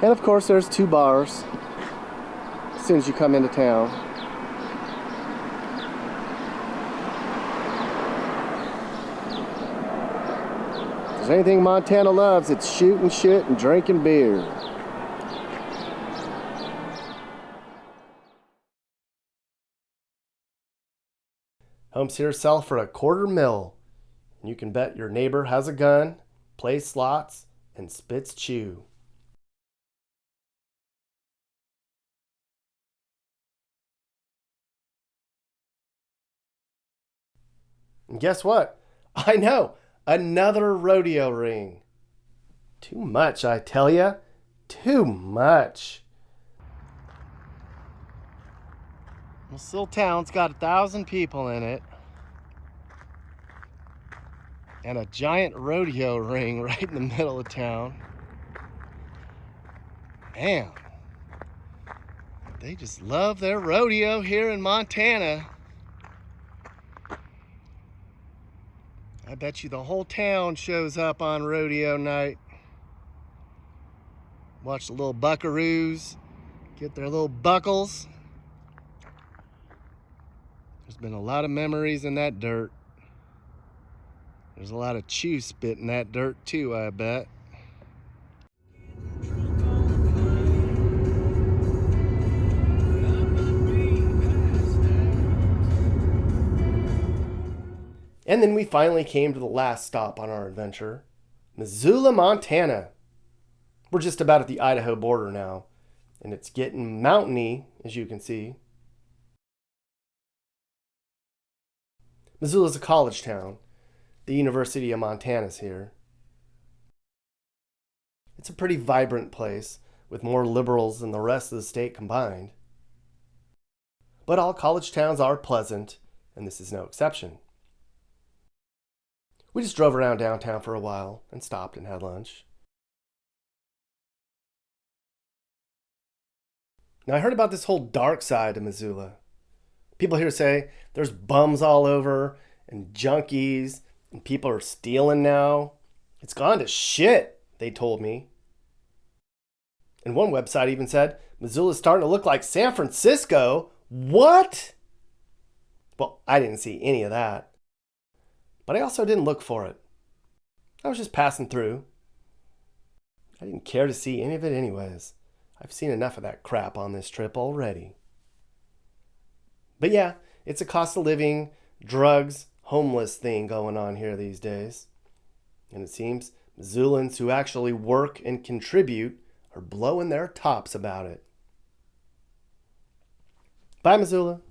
And of course there's 2 bars as soon as you come into town. If there's anything Montana loves, it's shooting shit and drinking beer. Homes here sell for $250,000, and you can bet your neighbor has a gun, plays slots, and spits chew. And guess what? I know, another rodeo ring. Too much, I tell ya. Too much. This little town's got 1,000 people in it. And a giant rodeo ring right in the middle of town. Man, they just love their rodeo here in Montana. I bet you the whole town shows up on rodeo night. Watch the little buckaroos get their little buckles. There's been a lot of memories in that dirt. There's a lot of chew spit in that dirt too, I bet. And then we finally came to the last stop on our adventure, Missoula, Montana. We're just about at the Idaho border now, and it's getting mountainy, as you can see. Missoula's a college town. The University of Montana's here. It's a pretty vibrant place, with more liberals than the rest of the state combined. But all college towns are pleasant, and this is no exception. We just drove around downtown for a while and stopped and had lunch. Now I heard about this whole dark side of Missoula. People here say there's bums all over and junkies and people are stealing now. It's gone to shit, they told me. And one website even said Missoula's starting to look like San Francisco. What? Well, I didn't see any of that. But I also didn't look for it. I was just passing through. I didn't care to see any of it anyways. I've seen enough of that crap on this trip already. But yeah, it's a cost of living, drugs, homeless thing going on here these days. And it seems Missoulans who actually work and contribute are blowing their tops about it. Bye, Missoula.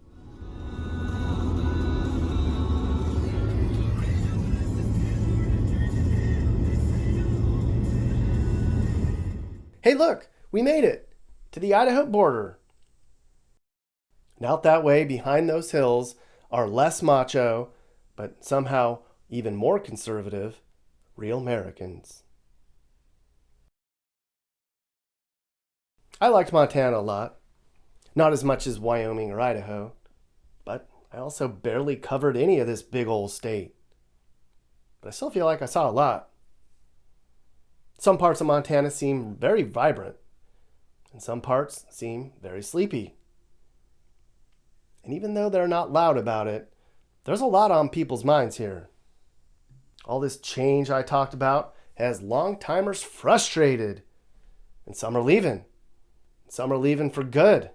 Hey, look, we made it to the Idaho border. And out that way, behind those hills, are less macho, but somehow even more conservative, real Americans. I liked Montana a lot. Not as much as Wyoming or Idaho, but I also barely covered any of this big old state. But I still feel like I saw a lot. Some parts of Montana seem very vibrant, and some parts seem very sleepy. And even though they're not loud about it, there's a lot on people's minds here. All this change I talked about has long-timers frustrated, and some are leaving. Some are leaving for good.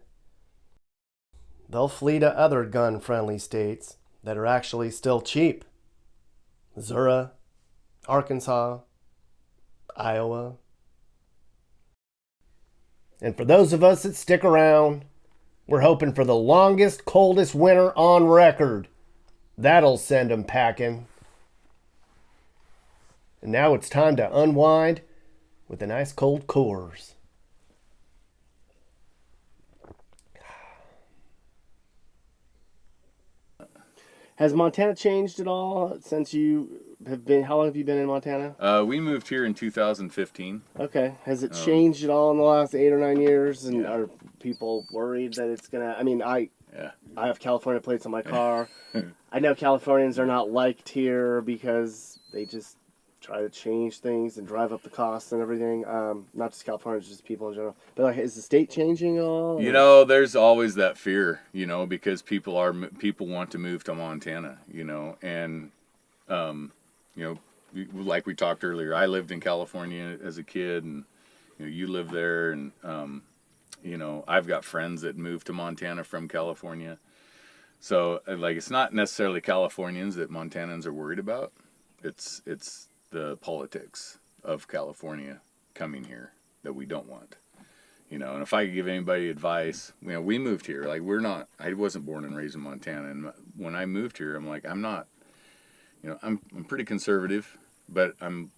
They'll flee to other gun-friendly states that are actually still cheap. Missouri, Arkansas, Iowa. And for those of us that stick around, we're hoping for the longest, coldest winter on record. That'll send them packing. And now it's time to unwind with an ice cold Coors. Has Montana changed at all since you have been? How long have you been in Montana? We moved here in 2015. Okay. Has it changed at all in the last 8 or 9 years? And are people worried that it's gonna? I mean, I have California plates on my car. I know Californians are not liked here because they just try to change things and drive up the costs and everything. Not just Californians, just people in general. But like, is the state changing at all? You know, there's always that fear, you know, because people want to move to Montana, you know, and you know, like we talked earlier, I lived in California as a kid, and you know, you live there, and you know, I've got friends that moved to Montana from California. So like, it's not necessarily Californians that Montanans are worried about. It's the politics of California coming here that we don't want, you know. And if I could give anybody advice, you know, we moved here, like I wasn't born and raised in Montana, and when I moved here, I'm like, I'm not you know, I'm pretty conservative, but I'm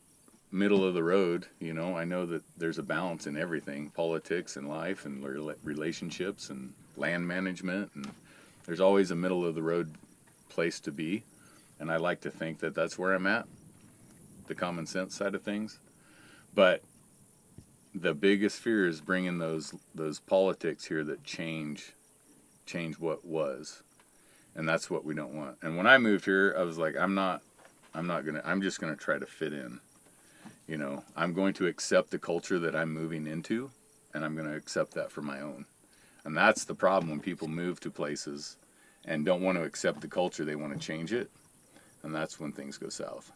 middle of the road. You know, I know that there's a balance in everything, politics and life and relationships and land management, and there's always a middle of the road place to be. And I like to think that that's where I'm at, the common sense side of things. But the biggest fear is bringing those politics here that change what was, and that's what we don't want. And when I moved here, I was like, I'm just gonna try to fit in. You know, I'm going to accept the culture that I'm moving into, and I'm going to accept that for my own. And that's the problem when people move to places and don't want to accept the culture, they want to change it, and that's when things go south.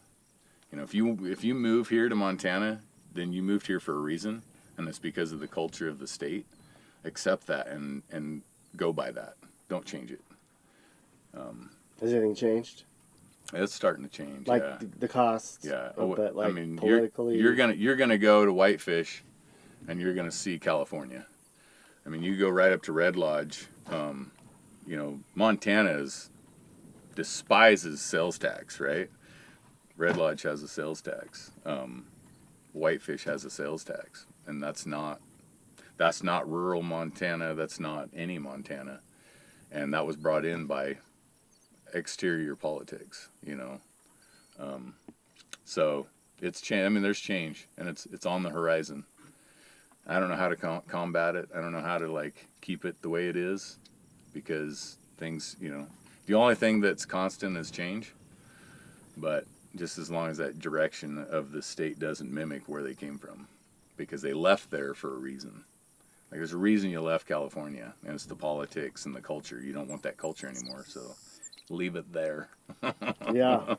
You know, if you move here to Montana, then you moved here for a reason, and it's because of the culture of the state. Accept that and go by that. Don't change it. Has anything changed? It's starting to change. Like yeah. the costs? Yeah. But like I mean, politically? you're gonna go to Whitefish, and you're gonna see California. I mean, you go right up to Red Lodge. You know, Montana despises sales tax, right? Red Lodge has a sales tax. Whitefish has a sales tax, and that's not rural Montana. That's not any Montana, and that was brought in by exterior politics, you know. So it's change. I mean, there's change, and it's on the horizon. I don't know how to combat it. I don't know how to like keep it the way it is, because things, you know, the only thing that's constant is change. But just as long as that direction of the state doesn't mimic where they came from, because they left there for a reason. Like, there's a reason you left California, and it's the politics and the culture. You don't want that culture anymore, so leave it there. Yeah.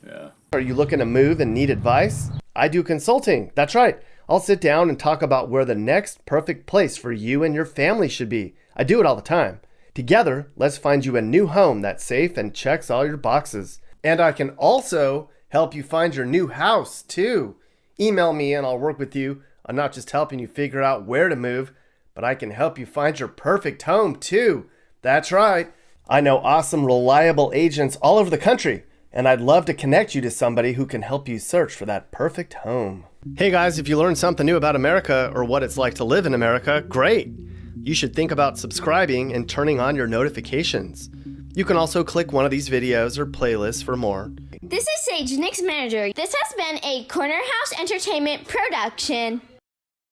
Yeah. Are you looking to move and need advice? I do consulting. That's right. I'll sit down and talk about where the next perfect place for you and your family should be. I do it all the time. Together, let's find you a new home that's safe and checks all your boxes. And I can also help you find your new house, too. Email me and I'll work with you. I'm not just helping you figure out where to move, but I can help you find your perfect home, too. That's right. I know awesome, reliable agents all over the country, and I'd love to connect you to somebody who can help you search for that perfect home. Hey guys, if you learned something new about America or what it's like to live in America, great. You should think about subscribing and turning on your notifications. You can also click one of these videos or playlists for more. This is Sage, Nick's manager. This has been a Corner House Entertainment production.